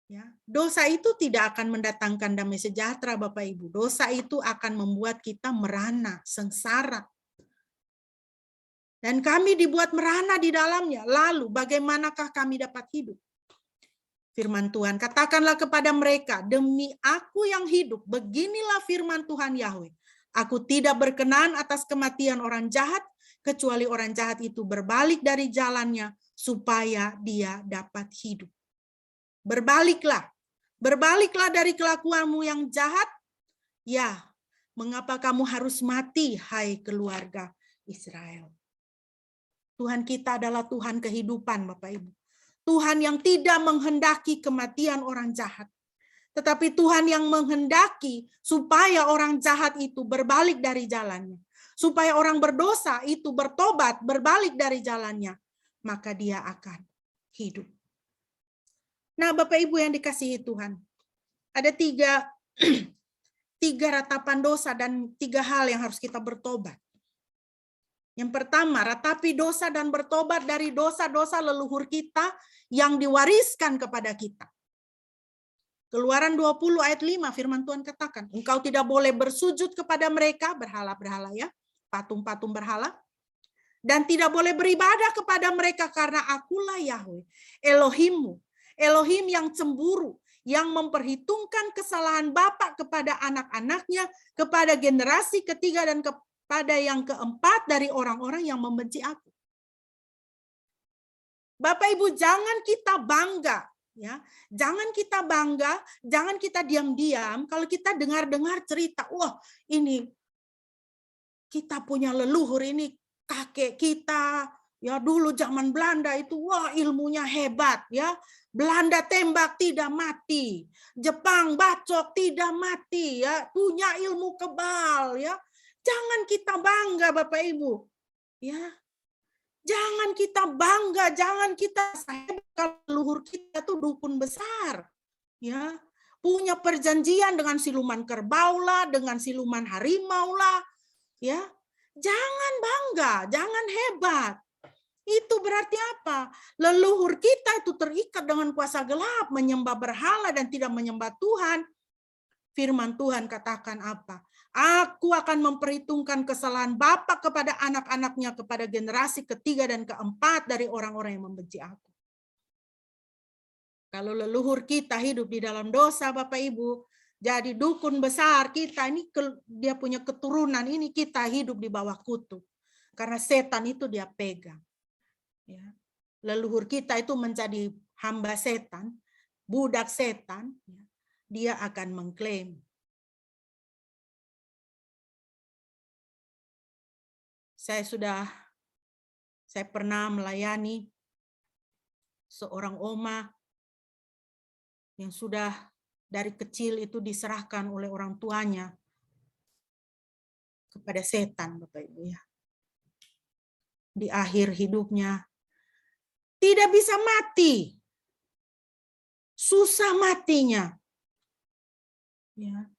Ya, dosa itu tidak akan mendatangkan damai sejahtera, Bapak Ibu. Dosa itu akan membuat kita merana, sengsara. Dan kami dibuat merana di dalamnya. Lalu bagaimanakah kami dapat hidup? Firman Tuhan, katakanlah kepada mereka, demi aku yang hidup, beginilah firman Tuhan Yahweh. Aku tidak berkenan atas kematian orang jahat, kecuali orang jahat itu berbalik dari jalannya, supaya dia dapat hidup. Berbaliklah. Berbaliklah dari kelakuanmu yang jahat. Ya, mengapa kamu harus mati, hai keluarga Israel? Tuhan kita adalah Tuhan kehidupan, Bapak Ibu. Tuhan yang tidak menghendaki kematian orang jahat. Tetapi Tuhan yang menghendaki supaya orang jahat itu berbalik dari jalannya. Supaya orang berdosa itu bertobat, berbalik dari jalannya. Maka dia akan hidup. Nah, Bapak Ibu yang dikasihi Tuhan. Ada tiga ratapan dosa dan 3 hal yang harus kita bertobat. Yang pertama, ratapi dosa dan bertobat dari dosa-dosa leluhur kita yang diwariskan kepada kita. Keluaran 20 ayat 5 firman Tuhan katakan, engkau tidak boleh bersujud kepada mereka, berhala-berhala ya, patung-patung berhala, dan tidak boleh beribadah kepada mereka karena akulah Yahweh, Elohimmu, Elohim yang cemburu, yang memperhitungkan kesalahan bapak kepada anak-anaknya, kepada generasi ketiga dan pada yang keempat dari orang-orang yang membenci aku. Bapak Ibu, jangan kita bangga, ya. Jangan kita bangga, jangan kita diam-diam kalau kita dengar-dengar cerita, wah, ini kita punya leluhur, ini kakek kita, ya dulu zaman Belanda itu, wah ilmunya hebat, ya. Belanda tembak tidak mati, Jepang bacok tidak mati, ya, punya ilmu kebal, ya. Jangan kita bangga, Bapak Ibu. Ya. Jangan kita bangga, jangan kita kalau leluhur kita tuh dukun besar. Ya. Punya perjanjian dengan siluman kerbau lah, dengan siluman harimau lah. Ya. Jangan bangga, jangan hebat. Itu berarti apa? Leluhur kita itu terikat dengan kuasa gelap, menyembah berhala dan tidak menyembah Tuhan. Firman Tuhan katakan apa? Aku akan memperhitungkan kesalahan bapak kepada anak-anaknya, kepada generasi ketiga dan keempat dari orang-orang yang membenci aku. Kalau leluhur kita hidup di dalam dosa, Bapak Ibu, jadi dukun besar kita, ini dia punya keturunan, ini kita hidup di bawah kutuk. Karena setan itu dia pegang. Ya. Leluhur kita itu menjadi hamba setan, budak setan, dia akan mengklaim. Saya pernah melayani seorang oma yang sudah dari kecil itu diserahkan oleh orang tuanya kepada setan, Bapak Ibu ya. Di akhir hidupnya tidak bisa mati. Susah matinya. Ya.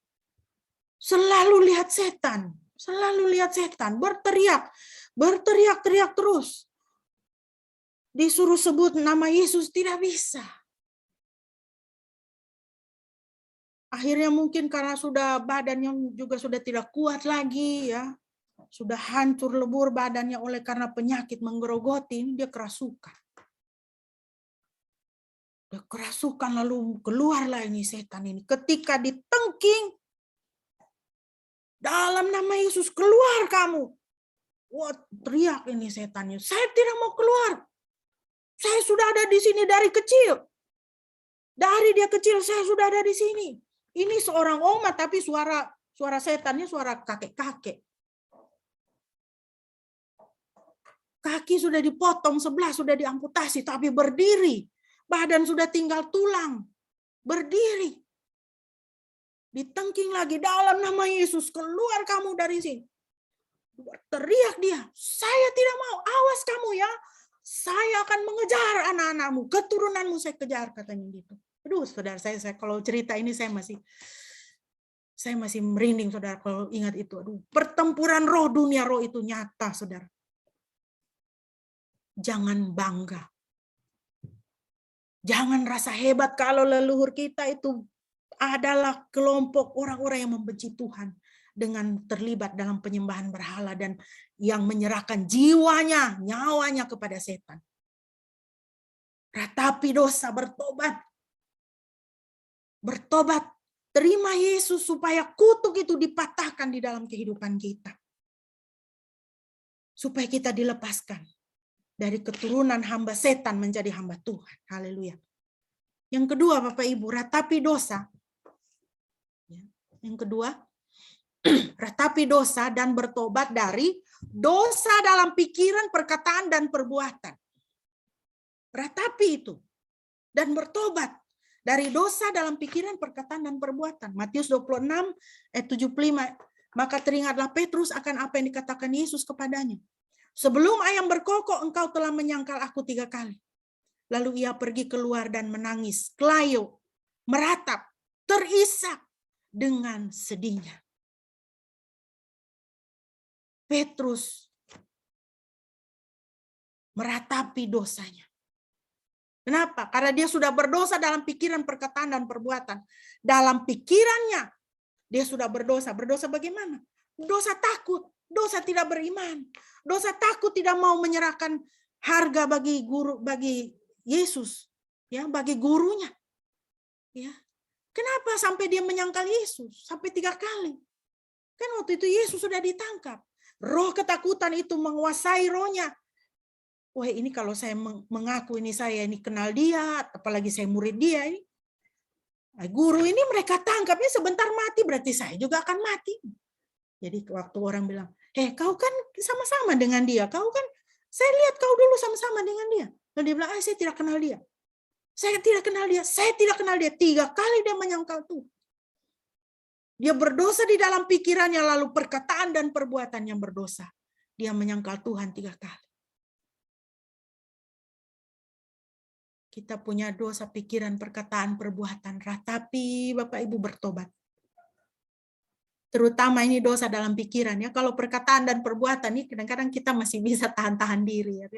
Selalu lihat setan. Selalu lihat setan, berteriak-teriak terus. Disuruh sebut nama Yesus, tidak bisa. Akhirnya mungkin karena sudah badannya juga sudah tidak kuat lagi, ya, sudah hancur lebur badannya oleh karena penyakit menggerogoti, dia kerasukan. Dia kerasukan lalu keluarlah ini setan ini. Ketika ditengking, dalam nama Yesus keluar kamu. Wah, teriak ini setannya. Saya tidak mau keluar. Saya sudah ada di sini dari kecil. Dari dia kecil saya sudah ada di sini. Ini seorang oma tapi suara setannya suara kakek-kakek. Kaki sudah dipotong sebelah, sudah diamputasi tapi berdiri. Badan sudah tinggal tulang. Berdiri. Ditengking lagi dalam nama Yesus, keluar kamu dari sini. Teriak dia, saya tidak mau, awas kamu ya. Saya akan mengejar anak-anakmu, keturunanmu saya kejar, katanya gitu. Aduh, saudara saya kalau cerita ini saya masih merinding, saudara, kalau ingat itu. Aduh, pertempuran roh, dunia roh itu nyata, saudara. Jangan bangga. Jangan rasa hebat kalau leluhur kita itu adalah kelompok orang-orang yang membenci Tuhan dengan terlibat dalam penyembahan berhala dan yang menyerahkan jiwanya, nyawanya kepada setan. Ratapi dosa, bertobat. Bertobat, terima Yesus supaya kutuk itu dipatahkan di dalam kehidupan kita. Supaya kita dilepaskan dari keturunan hamba setan menjadi hamba Tuhan. Haleluya. Yang kedua, Bapak Ibu, ratapi dosa. Yang kedua, ratapi dosa dan bertobat dari dosa dalam pikiran, perkataan, dan perbuatan. Ratapi itu. Dan bertobat dari dosa dalam pikiran, perkataan, dan perbuatan. Matius 26 ayat 75. Maka teringatlah Petrus akan apa yang dikatakan Yesus kepadanya. Sebelum ayam berkokok, engkau telah menyangkal aku 3 kali. Lalu ia pergi keluar dan menangis, kelayu, meratap, terisak dengan sedihnya. Petrus meratapi dosanya. Kenapa? Karena dia sudah berdosa dalam pikiran, perkataan, dan perbuatan. Dalam pikirannya, dia sudah berdosa. Berdosa bagaimana? Dosa takut, dosa tidak beriman, dosa takut tidak mau menyerahkan harga bagi guru, bagi Yesus, ya, bagi gurunya. Ya. Kenapa sampai dia menyangkal Yesus? Sampai 3 kali. Kan waktu itu Yesus sudah ditangkap. Roh ketakutan itu menguasai rohnya. Wah, ini kalau saya mengaku ini saya ini kenal dia, apalagi saya murid dia ini. Guru ini mereka tangkapnya sebentar mati, berarti saya juga akan mati. Jadi waktu orang bilang, kau kan sama-sama dengan dia, kau kan, saya lihat kau dulu sama-sama dengan dia. Lalu dia bilang, saya tidak kenal dia. Saya tidak kenal dia, saya tidak kenal dia. 3 kali dia menyangkal Tuhan. Dia berdosa di dalam pikirannya, lalu perkataan dan perbuatan yang berdosa. Dia menyangkal Tuhan 3 kali. Kita punya dosa pikiran, perkataan, perbuatan. Ratapi, Bapak Ibu, bertobat. Terutama ini dosa dalam pikiran, ya. Kalau perkataan dan perbuatan ini kadang-kadang kita masih bisa tahan-tahan diri, ya.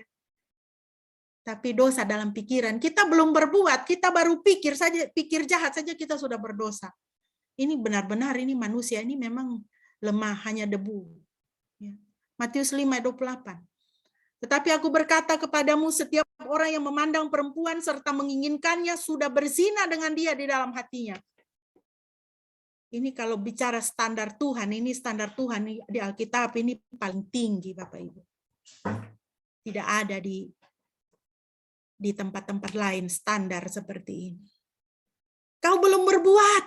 Tapi dosa dalam pikiran, kita belum berbuat, kita baru pikir saja, pikir jahat saja kita sudah berdosa. Ini benar-benar ini manusia ini memang lemah, hanya debu. Ya. Matius 5:28. Tetapi aku berkata kepadamu, setiap orang yang memandang perempuan serta menginginkannya sudah berzina dengan dia di dalam hatinya. Ini kalau bicara standar Tuhan, ini standar Tuhan di Alkitab ini paling tinggi, Bapak Ibu. Tidak ada di tempat-tempat lain standar seperti ini. Kau belum berbuat,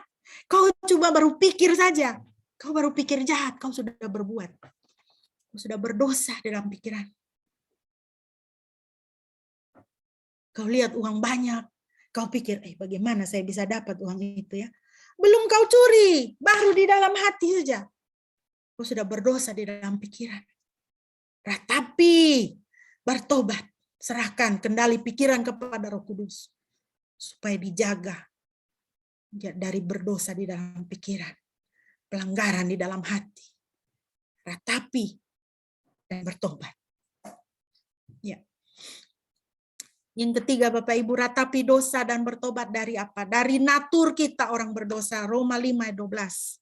kau coba baru pikir saja. Kau baru pikir jahat, kau sudah berbuat. Kau sudah berdosa dalam pikiran. Kau lihat uang banyak, kau pikir, bagaimana saya bisa dapat uang itu, ya? Belum kau curi, baru di dalam hati saja. Kau sudah berdosa di dalam pikiran. Ratapi, bertobat, serahkan kendali pikiran kepada Roh Kudus. Supaya dijaga dari berdosa di dalam pikiran. Pelanggaran di dalam hati. Ratapi, dan bertobat. Ya. Yang ketiga, Bapak Ibu, ratapi dosa dan bertobat dari apa? Dari natur kita orang berdosa. Roma 5:12.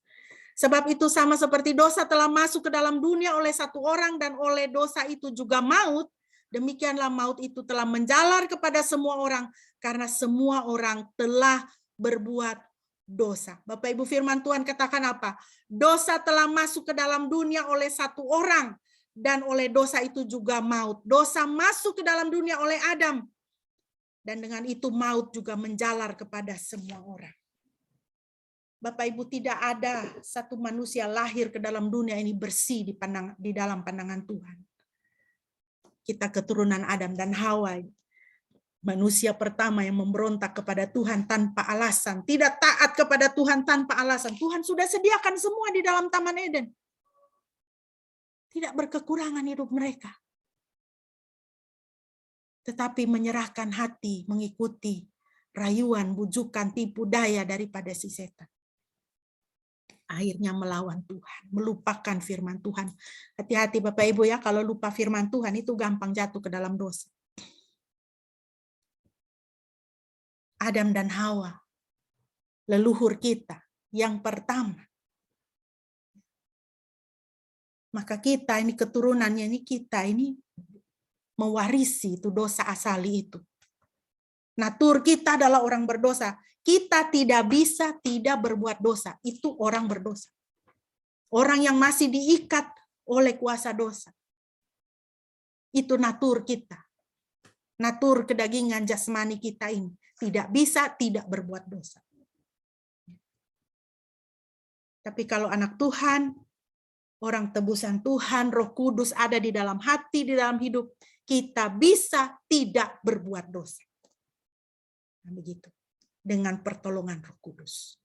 Sebab itu sama seperti dosa telah masuk ke dalam dunia oleh satu orang dan oleh dosa itu juga maut, demikianlah maut itu telah menjalar kepada semua orang karena semua orang telah berbuat dosa. Bapak Ibu, firman Tuhan katakan apa? Dosa telah masuk ke dalam dunia oleh satu orang, dan oleh dosa itu juga maut. Dosa masuk ke dalam dunia oleh Adam, dan dengan itu maut juga menjalar kepada semua orang. Bapak Ibu, tidak ada satu manusia lahir ke dalam dunia ini bersih di dalam pandangan Tuhan. Kita keturunan Adam dan Hawa, manusia pertama yang memberontak kepada Tuhan tanpa alasan, tidak taat kepada Tuhan tanpa alasan. Tuhan sudah sediakan semua di dalam Taman Eden. Tidak berkekurangan hidup mereka. Tetapi menyerahkan hati mengikuti rayuan, bujukan, tipu daya daripada si setan. Akhirnya melawan Tuhan, melupakan firman Tuhan. Hati-hati Bapak Ibu ya, kalau lupa firman Tuhan itu gampang jatuh ke dalam dosa. Adam dan Hawa, leluhur kita yang pertama. Maka kita ini keturunannya ini, kita ini mewarisi itu dosa asali itu. Natur kita adalah orang berdosa. Kita tidak bisa tidak berbuat dosa. Itu orang berdosa. Orang yang masih diikat oleh kuasa dosa. Itu natur kita. Natur kedagingan jasmani kita ini. Tidak bisa tidak berbuat dosa. Tapi kalau anak Tuhan, orang tebusan Tuhan, Roh Kudus ada di dalam hati, di dalam hidup, kita bisa tidak berbuat dosa. Nah, begitu. Dengan pertolongan Roh Kudus.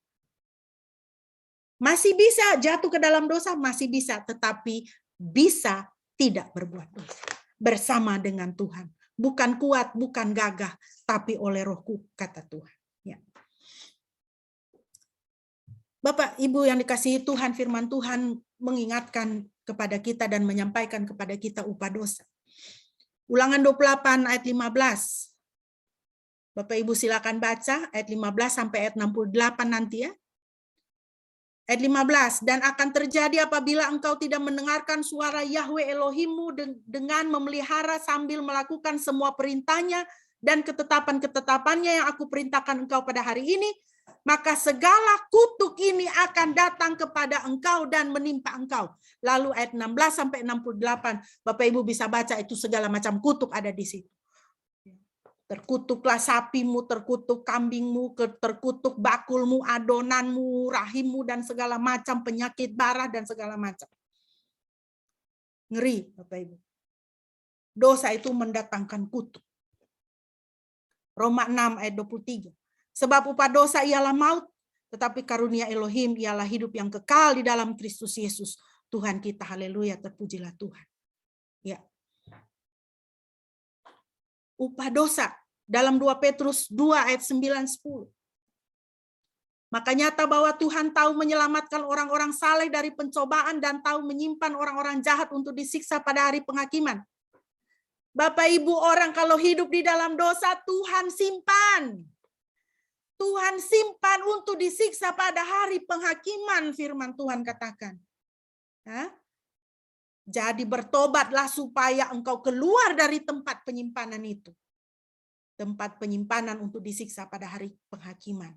Masih bisa jatuh ke dalam dosa, masih bisa, tetapi bisa tidak berbuat dosa. Bersama dengan Tuhan. Bukan kuat, bukan gagah, tapi oleh Rohku, kata Tuhan. Ya. Bapak, Ibu yang dikasihi Tuhan, firman Tuhan mengingatkan kepada kita dan menyampaikan kepada kita upah dosa. Ulangan 28 ayat 15. Bapak Ibu silakan baca ayat 15 sampai ayat 68 nanti ya. Ayat 15, dan akan terjadi apabila engkau tidak mendengarkan suara Yahweh Elohimmu dengan memelihara sambil melakukan semua perintahnya dan ketetapan-ketetapannya yang aku perintahkan engkau pada hari ini, maka segala kutuk ini akan datang kepada engkau dan menimpa engkau. Lalu ayat 16 sampai 68, Bapak Ibu bisa baca itu segala macam kutuk ada di situ. Terkutuklah sapimu, terkutuk kambingmu, terkutuk bakulmu, adonanmu, rahimmu, dan segala macam penyakit darah dan segala macam. Ngeri, Bapak Ibu. Dosa itu mendatangkan kutuk. Roma 6 ayat 23. Sebab upah dosa ialah maut, tetapi karunia Elohim ialah hidup yang kekal di dalam Kristus Yesus. Tuhan kita, haleluya, terpujilah Tuhan. Ya. Upah dosa dalam 2 Petrus 2 ayat 9-10. Maka nyata bahwa Tuhan tahu menyelamatkan orang-orang saleh dari pencobaan dan tahu menyimpan orang-orang jahat untuk disiksa pada hari penghakiman. Bapak Ibu, orang kalau hidup di dalam dosa, Tuhan simpan. Tuhan simpan untuk disiksa pada hari penghakiman, firman Tuhan katakan. Hah? Jadi bertobatlah supaya engkau keluar dari tempat penyimpanan itu. Tempat penyimpanan untuk disiksa pada hari penghakiman.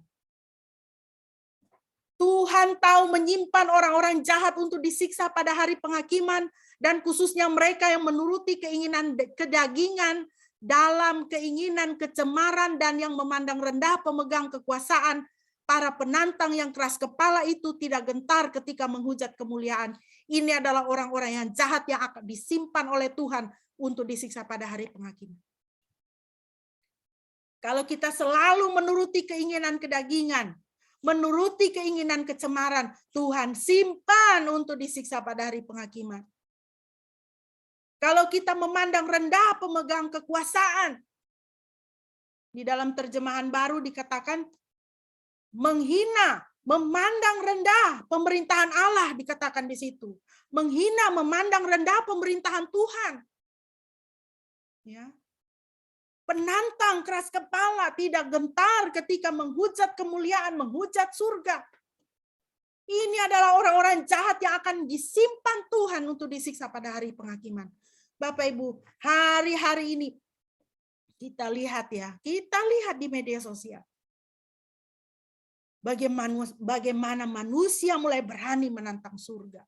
Tuhan tahu menyimpan orang-orang jahat untuk disiksa pada hari penghakiman, dan khususnya mereka yang menuruti keinginan kedagingan dalam keinginan kecemaran dan yang memandang rendah pemegang kekuasaan. Para penantang yang keras kepala itu tidak gentar ketika menghujat kemuliaan. Ini adalah orang-orang yang jahat yang akan disimpan oleh Tuhan untuk disiksa pada hari penghakiman. Kalau kita selalu menuruti keinginan kedagingan, menuruti keinginan kecemaran, Tuhan simpan untuk disiksa pada hari penghakiman. Kalau kita memandang rendah pemegang kekuasaan, di dalam terjemahan baru dikatakan menghina, memandang rendah pemerintahan Allah, dikatakan di situ. Menghina, memandang rendah pemerintahan Tuhan. Ya. Penantang keras kepala, tidak gentar ketika menghujat kemuliaan, menghujat surga. Ini adalah orang-orang jahat yang akan disimpan Tuhan untuk disiksa pada hari penghakiman. Bapak Ibu, hari-hari ini Kita lihat ya, kita lihat di media sosial. Bagaimana manusia mulai berani menantang surga.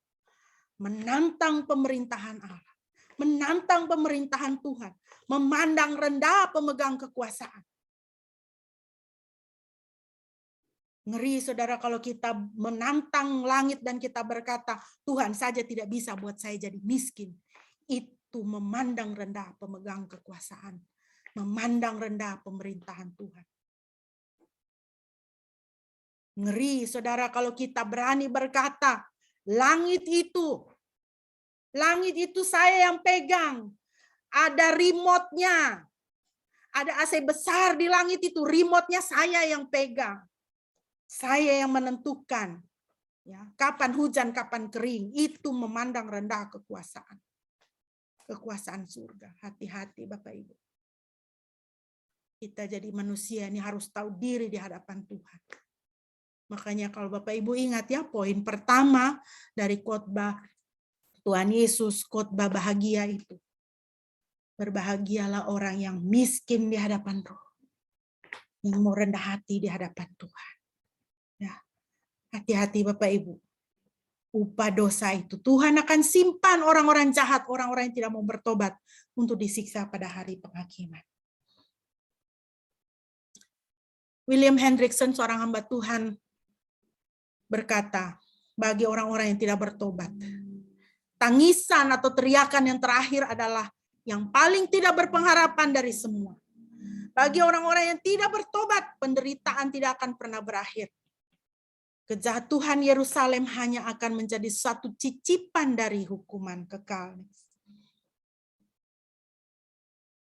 Menantang pemerintahan Allah. Menantang pemerintahan Tuhan. Memandang rendah pemegang kekuasaan. Ngeri saudara kalau kita menantang langit dan kita berkata, Tuhan saja tidak bisa buat saya jadi miskin. Itu memandang rendah pemegang kekuasaan. Memandang rendah pemerintahan Tuhan. Ngeri saudara kalau kita berani berkata, langit itu saya yang pegang. Ada remote-nya. Ada AC besar di langit itu, remote-nya saya yang pegang. Saya yang menentukan. Ya, kapan hujan, kapan kering. Itu memandang rendah kekuasaan. Kekuasaan surga. Hati-hati Bapak Ibu. Kita jadi manusia ini harus tahu diri di hadapan Tuhan. Makanya kalau Bapak Ibu ingat ya, poin pertama dari khotbah Tuhan Yesus, khotbah bahagia itu. Berbahagialah orang yang miskin di hadapan Roh. Yang mau rendah hati di hadapan Tuhan. Ya. Hati-hati Bapak Ibu. Upah dosa itu Tuhan akan simpan orang-orang jahat, orang-orang yang tidak mau bertobat untuk disiksa pada hari penghakiman. William Hendrickson, seorang hamba Tuhan, berkata, bagi orang-orang yang tidak bertobat, tangisan atau teriakan yang terakhir adalah yang paling tidak berpengharapan dari semua. Bagi orang-orang yang tidak bertobat, penderitaan tidak akan pernah berakhir. Kejatuhan Yerusalem hanya akan menjadi satu cicipan dari hukuman kekal.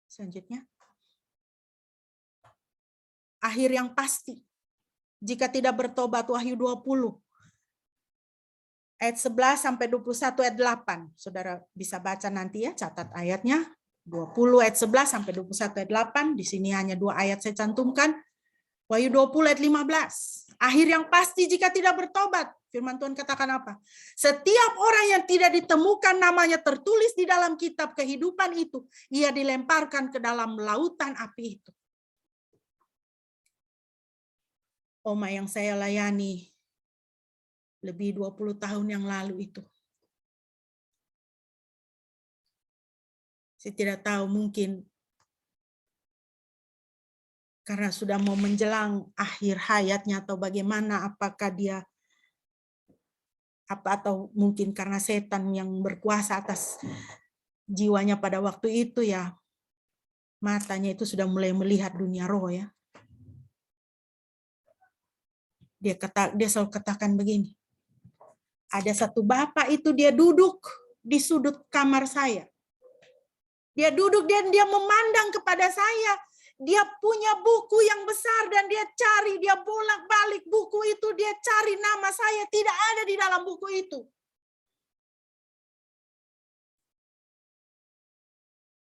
Selanjutnya. Akhir yang pasti. Jika tidak bertobat, Wahyu 20. Ayat 11 sampai 21 ayat 8. Saudara bisa baca nanti ya, catat ayatnya. 20 ayat 11 sampai 21 ayat 8. Di sini hanya 2 ayat saya cantumkan. Wahyu 20 ayat 15. Akhir yang pasti jika tidak bertobat. Firman Tuhan katakan apa? Setiap orang yang tidak ditemukan namanya tertulis di dalam kitab kehidupan itu, ia dilemparkan ke dalam lautan api itu. Oma yang saya layani lebih 20 tahun yang lalu itu. Saya tidak tahu, mungkin karena sudah mau menjelang akhir hayatnya atau bagaimana, apakah dia atau mungkin karena setan yang berkuasa atas jiwanya pada waktu itu ya, matanya itu sudah mulai melihat dunia roh ya. Dia selalu katakan begini. Ada satu bapak itu dia duduk di sudut kamar saya. Dia duduk dan dia memandang kepada saya. Dia punya buku yang besar dan dia cari, dia bolak-balik buku itu, dia cari nama saya, tidak ada di dalam buku itu.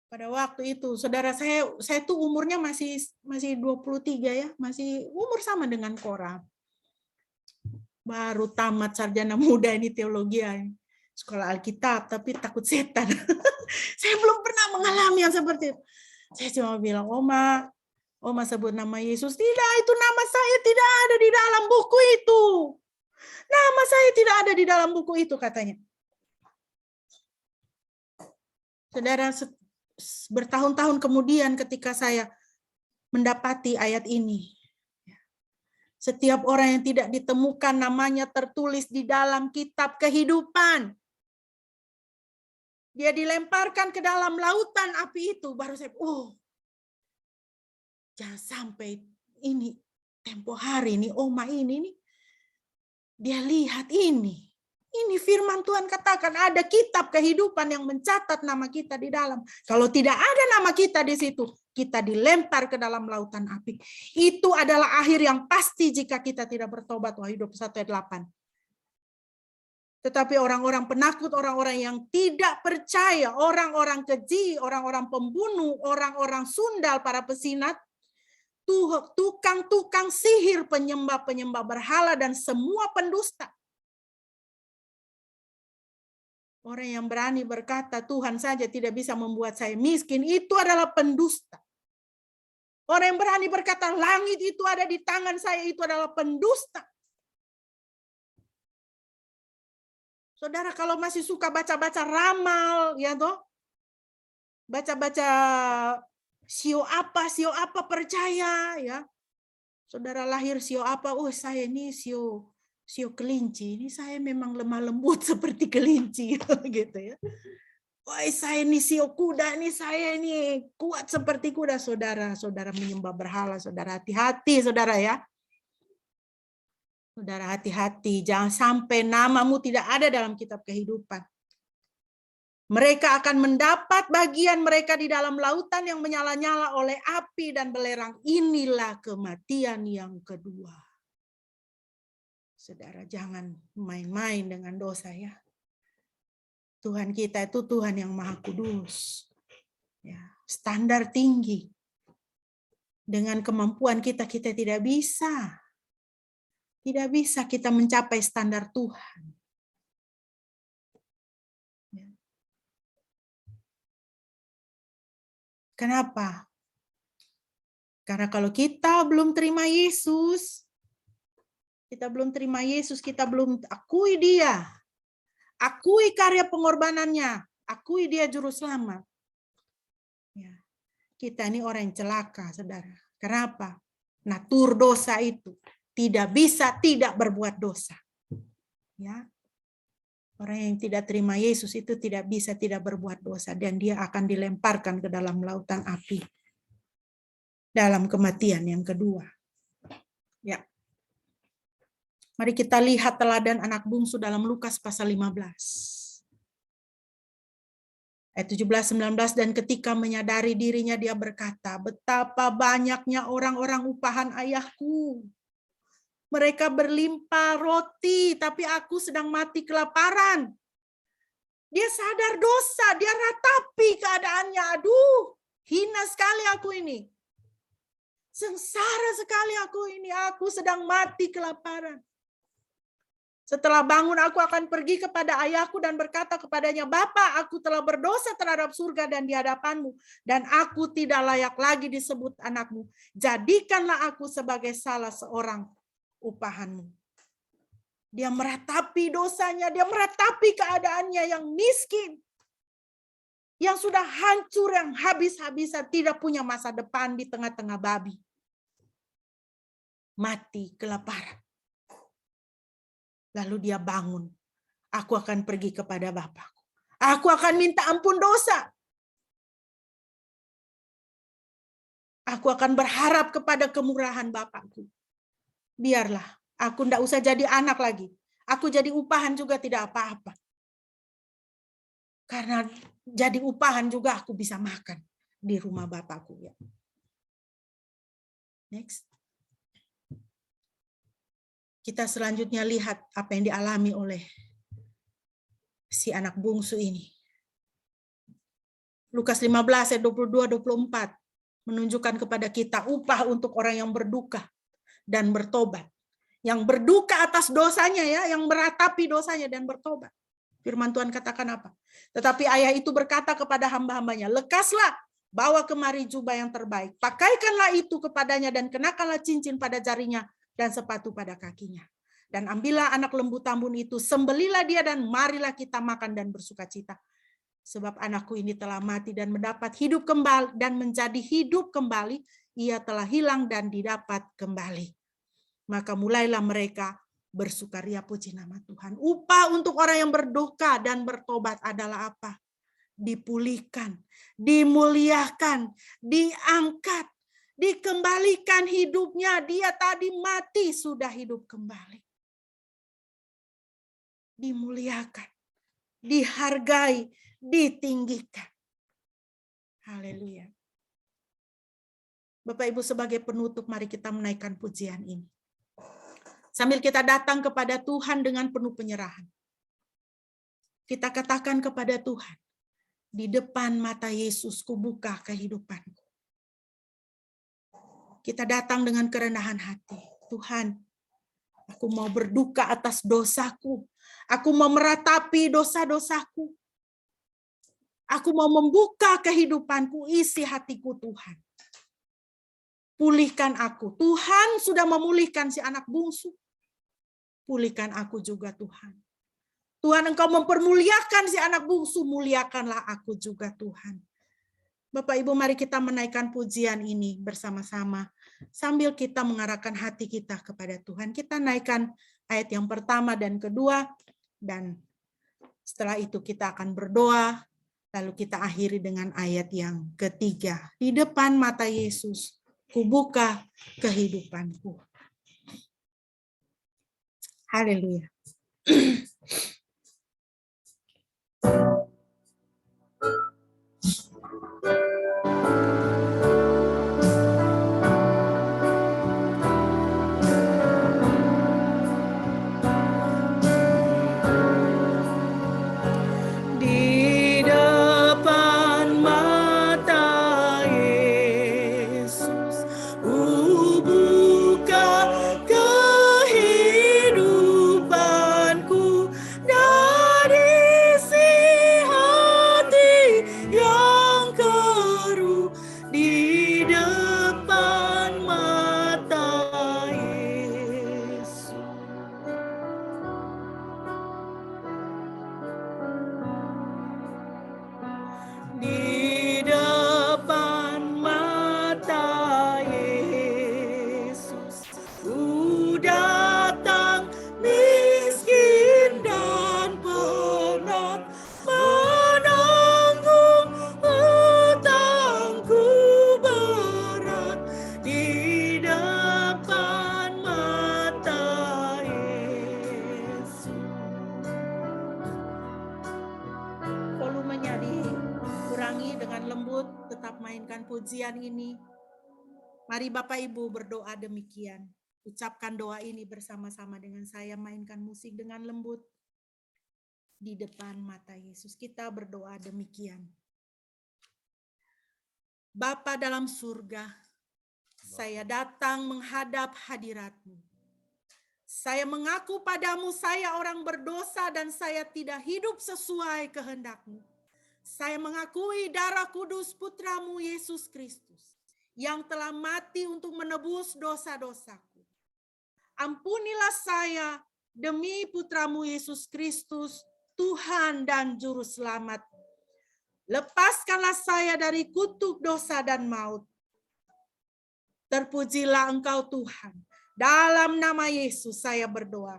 Pada waktu itu, saudara saya tuh umurnya masih 23 ya, masih umur sama dengan Cora. Baru tamat sarjana muda ini teologi, sekolah Alkitab, tapi takut setan. Saya belum pernah mengalami yang seperti itu. Saya cuma bilang, Oma sebut nama Yesus. Tidak, itu nama saya tidak ada di dalam buku itu. Nama saya tidak ada di dalam buku itu, katanya. Saudara, bertahun-tahun kemudian ketika saya mendapati ayat ini, setiap orang yang tidak ditemukan namanya tertulis di dalam kitab kehidupan. Dia dilemparkan ke dalam lautan api itu. Baru saya, jangan sampai ini tempo hari ini, Oma ini dia lihat ini. Ini firman Tuhan katakan ada kitab kehidupan yang mencatat nama kita di dalam. Kalau tidak ada nama kita di situ, kita dilempar ke dalam lautan api. Itu adalah akhir yang pasti jika kita tidak bertobat. Wahyu 21 ayat 8. Tetapi orang-orang penakut, orang-orang yang tidak percaya, orang-orang keji, orang-orang pembunuh, orang-orang sundal, para pesinat, tukang-tukang sihir, penyembah-penyembah berhala, dan semua pendusta. Orang yang berani berkata, Tuhan saja tidak bisa membuat saya miskin, itu adalah pendusta. Orang yang berani berkata, langit itu ada di tangan saya, itu adalah pendusta. Saudara kalau masih suka baca-baca ramal, ya toh, baca-baca sio apa percaya, ya. Saudara lahir sio apa, oh saya ini sio kelinci, ini saya memang lemah lembut seperti kelinci, gitu ya. Wah, saya ini sio kuda, ini saya ini kuat seperti kuda. Saudara menyembah berhala, saudara hati-hati, saudara ya. Saudara hati-hati, jangan sampai namamu tidak ada dalam kitab kehidupan. Mereka akan mendapat bagian mereka di dalam lautan yang menyala-nyala oleh api dan belerang. Inilah kematian yang kedua. Saudara jangan main-main dengan dosa ya. Tuhan kita itu Tuhan yang Maha Kudus. Ya, standar tinggi. Dengan kemampuan kita tidak bisa. Tidak bisa kita mencapai standar Tuhan. Ya. Kenapa? Karena kalau kita belum terima Yesus, kita belum akui dia, akui karya pengorbanannya, akui dia juru selamat. Ya. Kita ini orang yang celaka, saudara. Kenapa? Natur dosa itu tidak bisa tidak berbuat dosa. Ya. Orang yang tidak terima Yesus itu tidak bisa tidak berbuat dosa dan dia akan dilemparkan ke dalam lautan api. Dalam kematian yang kedua. Ya. Mari kita lihat teladan anak bungsu dalam Lukas pasal 15. Ayat 17-19, dan ketika menyadari dirinya dia berkata, betapa banyaknya orang-orang upahan ayahku. Mereka berlimpah roti, tapi aku sedang mati kelaparan. Dia sadar dosa, dia ratapi keadaannya. Aduh, hina sekali aku ini. Sengsara sekali aku ini, aku sedang mati kelaparan. Setelah bangun aku akan pergi kepada ayahku dan berkata kepadanya, Bapa, aku telah berdosa terhadap surga dan di hadapanmu, dan aku tidak layak lagi disebut anakmu. Jadikanlah aku sebagai salah seorang upahanmu. Dia meratapi dosanya, dia meratapi keadaannya yang miskin, yang sudah hancur, yang habis-habisan, tidak punya masa depan di tengah-tengah babi. Mati kelaparan. Lalu dia bangun. Aku akan pergi kepada Bapakku. Aku akan minta ampun dosa. Aku akan berharap kepada kemurahan Bapakku. Biarlah, aku tidak usah jadi anak lagi. Aku jadi upahan juga tidak apa-apa. Karena jadi upahan juga aku bisa makan di rumah Bapakku. Ya. Next. Kita selanjutnya lihat apa yang dialami oleh si anak bungsu ini. Lukas 15 ayat 22-24 menunjukkan kepada kita upah untuk orang yang berduka dan bertobat. Yang berduka atas dosanya ya, yang meratapi dosanya dan bertobat. Firman Tuhan katakan apa? Tetapi ayah itu berkata kepada hamba-hambanya, lekaslah, bawa kemari jubah yang terbaik. Pakaikanlah itu kepadanya dan kenakanlah cincin pada jarinya dan sepatu pada kakinya. Dan ambillah anak lembu tambun itu, sembelilah dia dan marilah kita makan dan bersukacita. Sebab anakku ini telah mati dan mendapat hidup kembali dan menjadi hidup kembali, ia telah hilang dan didapat kembali. Maka mulailah mereka bersukaria, puji nama Tuhan. Upah untuk orang yang berduka dan bertobat adalah apa? Dipulihkan, dimuliakan, diangkat, dikembalikan hidupnya. Dia tadi mati, sudah hidup kembali. Dimuliakan, dihargai, ditinggikan. Haleluya. Bapak Ibu, sebagai penutup mari kita menaikkan pujian ini. Sambil kita datang kepada Tuhan dengan penuh penyerahan. Kita katakan kepada Tuhan, di depan mata Yesus kubuka kehidupanku. Kita datang dengan kerendahan hati. Tuhan, aku mau berduka atas dosaku. Aku mau meratapi dosa-dosaku. Aku mau membuka kehidupanku, isi hatiku Tuhan. Pulihkan aku. Tuhan sudah memulihkan si anak bungsu. Pulihkan aku juga Tuhan. Tuhan, Engkau mempermuliakan si anak bungsu, muliakanlah aku juga Tuhan. Bapak Ibu, mari kita menaikkan pujian ini bersama-sama. Sambil kita mengarahkan hati kita kepada Tuhan. Kita naikkan ayat yang pertama dan kedua. Dan setelah itu kita akan berdoa. Lalu kita akhiri dengan ayat yang ketiga. Di depan mata Yesus, kubuka kehidupanku. Haleluya. Di depan mata Yesus, buka kehidupanku dari isi hati yang keruh. Di depan mata Yesus. Di depan mata Yesus, ku datang miskin dan penat, menanggung hutangku berat. Di depan mata Yesus. Volumenya dikurangi dengan lembut, tetap mainkan pujian ini. Mari Bapak Ibu berdoa demikian. Ucapkan doa ini bersama-sama dengan saya, mainkan musik dengan lembut. Di depan mata Yesus kita berdoa demikian. Bapa dalam surga, saya datang menghadap hadirat-Mu. Saya mengaku padamu saya orang berdosa dan saya tidak hidup sesuai kehendak-Mu. Saya mengakui darah kudus putra-Mu Yesus Kristus yang telah mati untuk menebus dosa-dosaku. Ampunilah saya demi putra-Mu Yesus Kristus, Tuhan dan Juru Selamat. Lepaskanlah saya dari kutuk dosa dan maut. Terpujilah Engkau Tuhan. Dalam nama Yesus saya berdoa.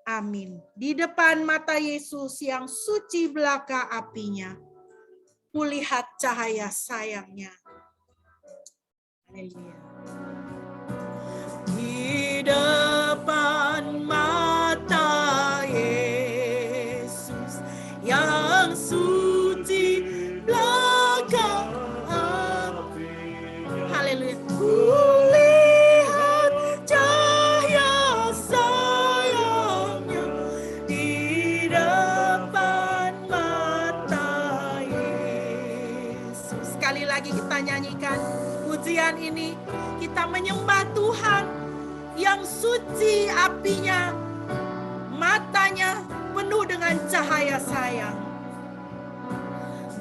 Amin. Di depan mata Yesus yang suci belaka apinya, kulihat cahaya sayangnya. Haleluya. Di depan mata Yesus yang suci belaka apinya. Haleluya. Kulihat cahaya sayangnya di depan mata Yesus. Sekali lagi kita nyanyikan pujian ini, kita menyembah Tuhan yang suci apinya, matanya penuh dengan cahaya sayang.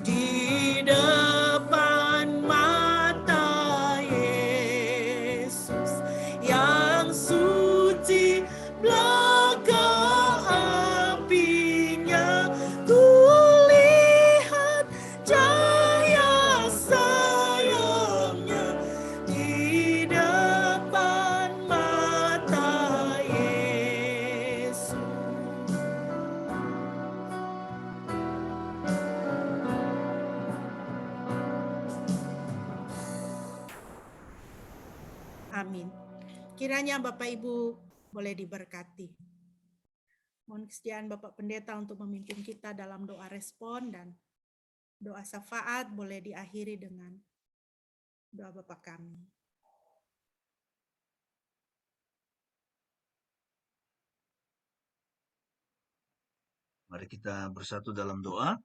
Di depan mata Yesus yang suci belaka apinya, kulihat cahaya sayangnya di depan mata Yesus. Amin. Kiranya Bapak Ibu boleh diberkati. Mohon kesediaan Bapak Pendeta untuk memimpin kita dalam doa respon dan doa syafaat boleh diakhiri dengan doa Bapa kami. Mari kita bersatu dalam doa.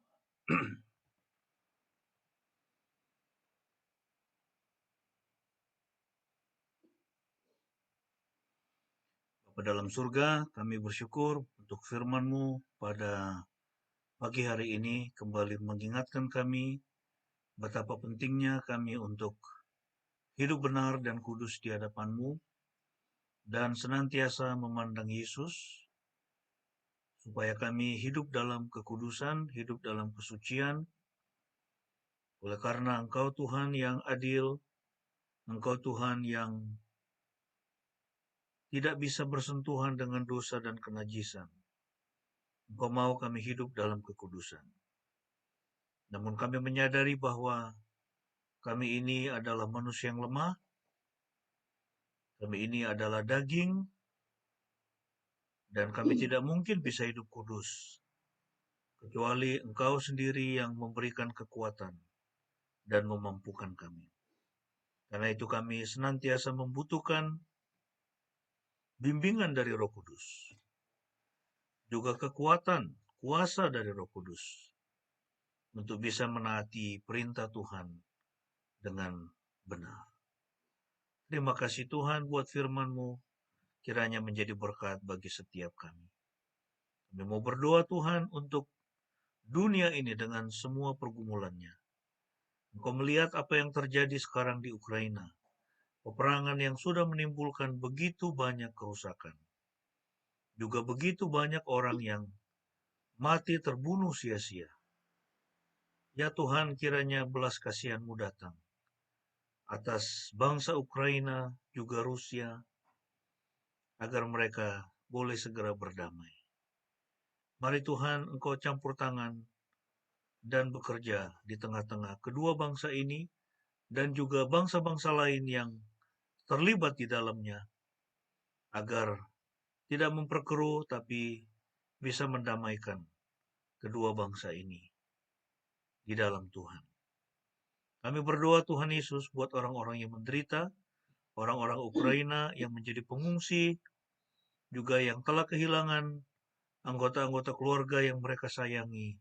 Bapa dalam surga, kami bersyukur untuk firman-Mu pada pagi hari ini kembali mengingatkan kami betapa pentingnya kami untuk hidup benar dan kudus di hadapan-Mu, dan senantiasa memandang Yesus, supaya kami hidup dalam kekudusan, hidup dalam kesucian, oleh karena Engkau Tuhan yang adil, Engkau Tuhan yang tidak bisa bersentuhan dengan dosa dan kenajisan. Engkau mau kami hidup dalam kekudusan. Namun kami menyadari bahwa kami ini adalah manusia yang lemah, kami ini adalah daging, dan kami tidak mungkin bisa hidup kudus, kecuali Engkau sendiri yang memberikan kekuatan dan memampukan kami. Karena itu kami senantiasa membutuhkan bimbingan dari Roh Kudus, juga kekuatan, kuasa dari Roh Kudus, untuk bisa menaati perintah Tuhan dengan benar. Terima kasih Tuhan buat firman-Mu, kiranya menjadi berkat bagi setiap kami. Kami mau berdoa Tuhan untuk dunia ini dengan semua pergumulannya. Engkau melihat apa yang terjadi sekarang di Ukraina, peperangan yang sudah menimbulkan begitu banyak kerusakan. Juga begitu banyak orang yang mati terbunuh sia-sia. Ya Tuhan, kiranya belas kasihan-Mu datang atas bangsa Ukraina, juga Rusia, agar mereka boleh segera berdamai. Mari Tuhan, Engkau campur tangan dan bekerja di tengah-tengah kedua bangsa ini, dan juga bangsa-bangsa lain yang terlibat di dalamnya, agar tidak memperkeruh, tapi bisa mendamaikan kedua bangsa ini di dalam Tuhan. Kami berdoa Tuhan Yesus buat orang-orang yang menderita, orang-orang Ukraina yang menjadi pengungsi, juga yang telah kehilangan anggota-anggota keluarga yang mereka sayangi.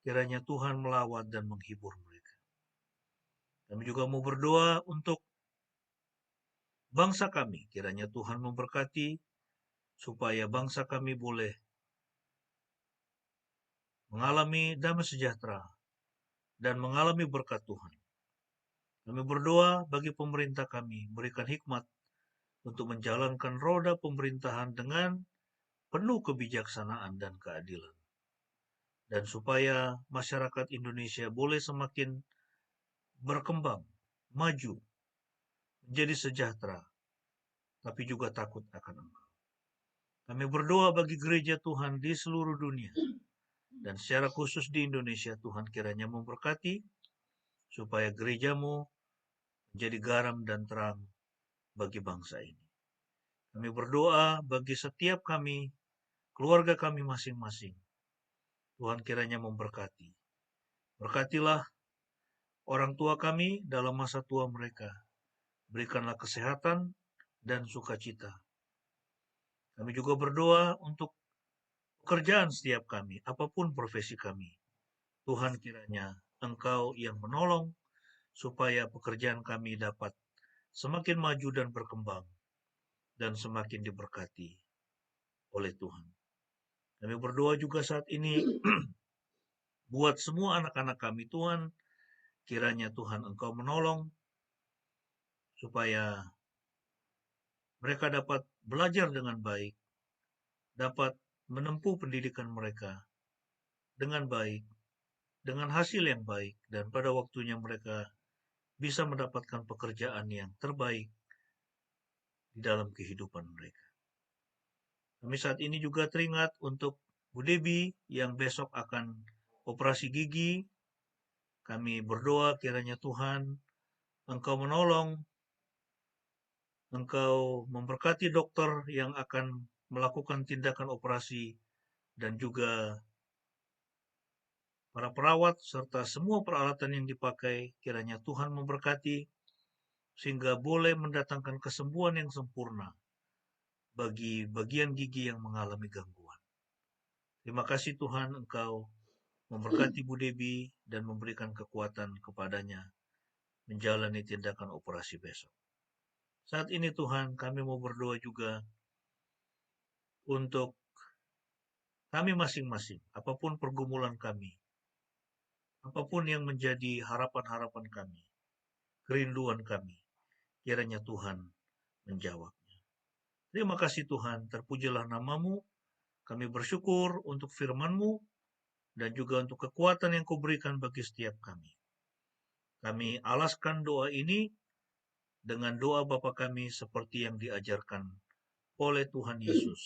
Kiranya Tuhan melawat dan menghibur mereka. Kami juga mau berdoa untuk bangsa kami. Kiranya Tuhan memberkati, supaya bangsa kami boleh mengalami damai sejahtera dan mengalami berkat Tuhan. Kami berdoa bagi pemerintah kami, berikan hikmat untuk menjalankan roda pemerintahan dengan penuh kebijaksanaan dan keadilan. Dan supaya masyarakat Indonesia boleh semakin berkembang, maju, menjadi sejahtera, tapi juga takut akan Engkau. Kami berdoa bagi gereja Tuhan di seluruh dunia, dan secara khusus di Indonesia. Tuhan kiranya memberkati, supaya gereja-Mu menjadi garam dan terang bagi bangsa ini. Kami berdoa bagi setiap kami, keluarga kami masing-masing. Tuhan kiranya memberkati. Berkatilah orang tua kami dalam masa tua mereka. Berikanlah kesehatan dan sukacita. Kami juga berdoa untuk pekerjaan setiap kami, apapun profesi kami. Tuhan kiranya Engkau yang menolong, supaya pekerjaan kami dapat semakin maju dan berkembang, dan semakin diberkati oleh Tuhan. Kami berdoa juga saat ini buat semua anak-anak kami, Tuhan. Kiranya Tuhan Engkau menolong, supaya mereka dapat belajar dengan baik, dapat menempuh pendidikan mereka dengan baik, dengan hasil yang baik, dan pada waktunya mereka bisa mendapatkan pekerjaan yang terbaik di dalam kehidupan mereka. Kami saat ini juga teringat untuk Bu Debi yang besok akan operasi gigi. Kami berdoa kiranya Tuhan Engkau menolong, Engkau memberkati dokter yang akan melakukan tindakan operasi, dan juga para perawat serta semua peralatan yang dipakai. Kiranya Tuhan memberkati, sehingga boleh mendatangkan kesembuhan yang sempurna bagi bagian gigi yang mengalami gangguan. Terima kasih Tuhan, Engkau memberkati Bu Debi dan memberikan kekuatan kepadanya menjalani tindakan operasi besok. Saat ini Tuhan, kami mau berdoa juga untuk kami masing-masing, apapun pergumulan kami, apapun yang menjadi harapan-harapan kami, kerinduan kami. kiranya Tuhan menjawabnya. Terima kasih Tuhan, terpujilah nama-Mu. Kami bersyukur untuk firman-Mu dan juga untuk kekuatan yang Kau berikan bagi setiap kami. Kami alaskan doa ini dengan doa Bapa kami seperti yang diajarkan oleh Tuhan Yesus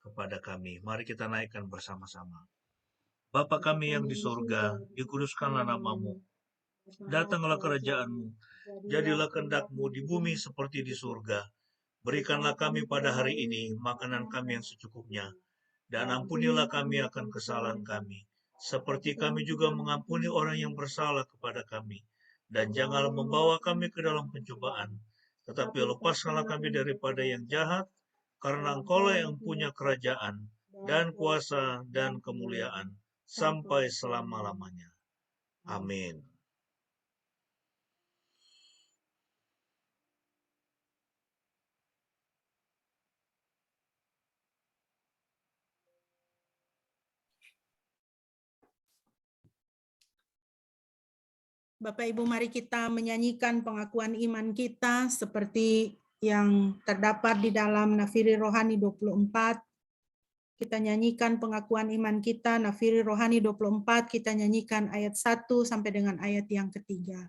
kepada kami. Mari kita naikkan bersama-sama. Bapa kami yang di sorga, dikuduskanlah nama-Mu. Datanglah kerajaan-Mu. Jadilah kehendak-Mu di bumi seperti di surga. Berikanlah kami pada hari ini makanan kami yang secukupnya. Dan ampunilah kami akan kesalahan kami, seperti kami juga mengampuni orang yang bersalah kepada kami. Dan janganlah membawa kami ke dalam pencobaan, tetapi lepaskanlah kami daripada yang jahat, karena Engkaulah yang punya kerajaan, dan kuasa, dan kemuliaan, sampai selama-lamanya. Amin. Bapak Ibu, mari kita menyanyikan pengakuan iman kita seperti yang terdapat di dalam Nafiri Rohani 24. Kita nyanyikan pengakuan iman kita, Nafiri Rohani 24, kita nyanyikan ayat 1 sampai dengan ayat yang ketiga.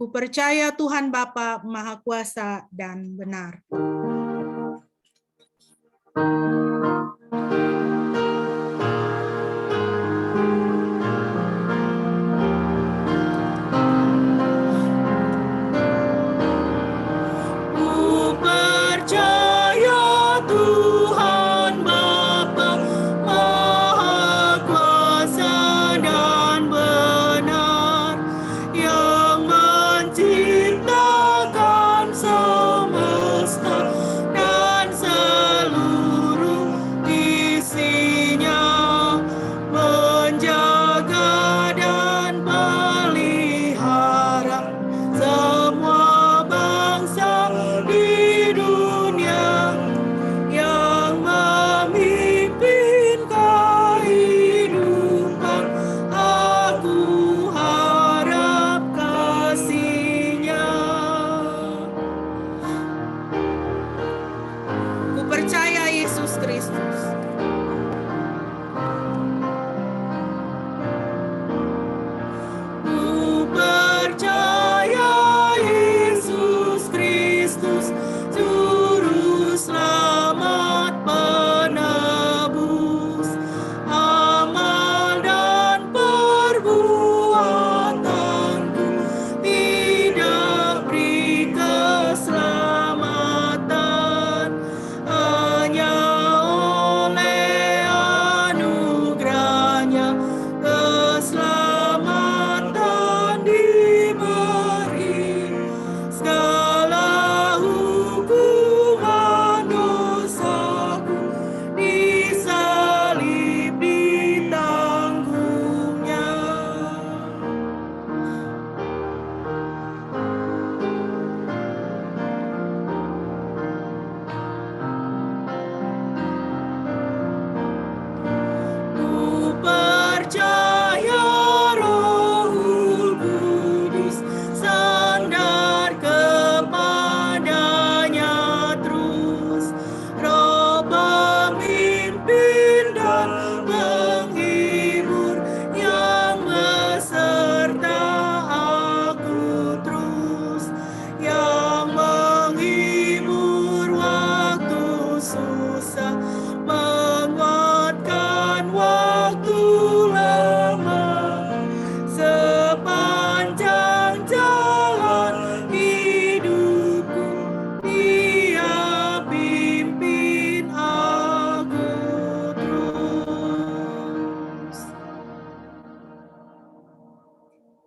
Ku percaya Tuhan Bapa Maha Kuasa dan benar.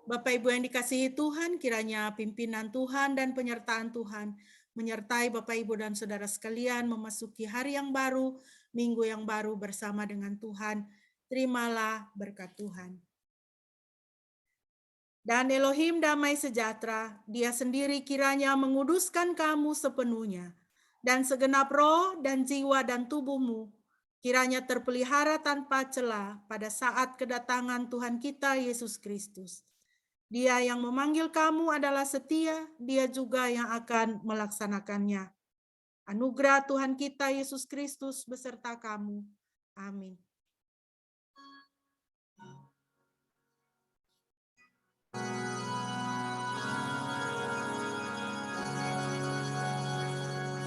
Bapak Ibu yang dikasihi Tuhan, kiranya pimpinan Tuhan dan penyertaan Tuhan menyertai Bapak Ibu dan saudara sekalian memasuki hari yang baru, minggu yang baru bersama dengan Tuhan. Terimalah berkat Tuhan. Dan Elohim damai sejahtera, Dia sendiri kiranya menguduskan kamu sepenuhnya, dan segenap roh dan jiwa dan tubuhmu kiranya terpelihara tanpa celah pada saat kedatangan Tuhan kita Yesus Kristus. Dia yang memanggil kamu adalah setia, dia juga yang akan melaksanakannya. Anugerah Tuhan kita Yesus Kristus beserta kamu. Amin.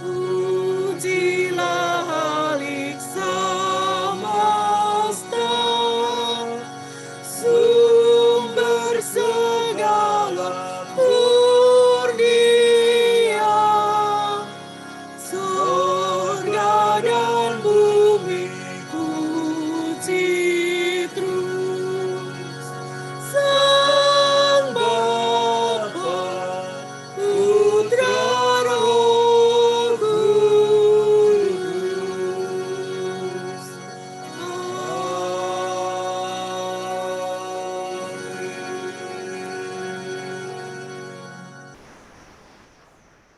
Pujilah Halik semesta, sumber segala kurnia, surga dan bumi puji terus Sang Bapa, Putra, Roh Kudus.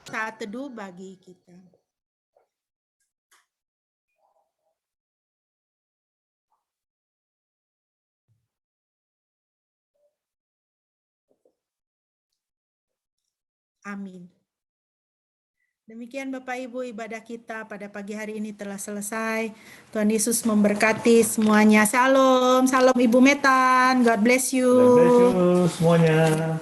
Saat teduh bagi kita. Amin. Demikian Bapak Ibu, ibadah kita pada pagi hari ini telah selesai. Tuhan Yesus memberkati semuanya. Shalom, salam Ibu Metan. God bless you. God bless you semuanya.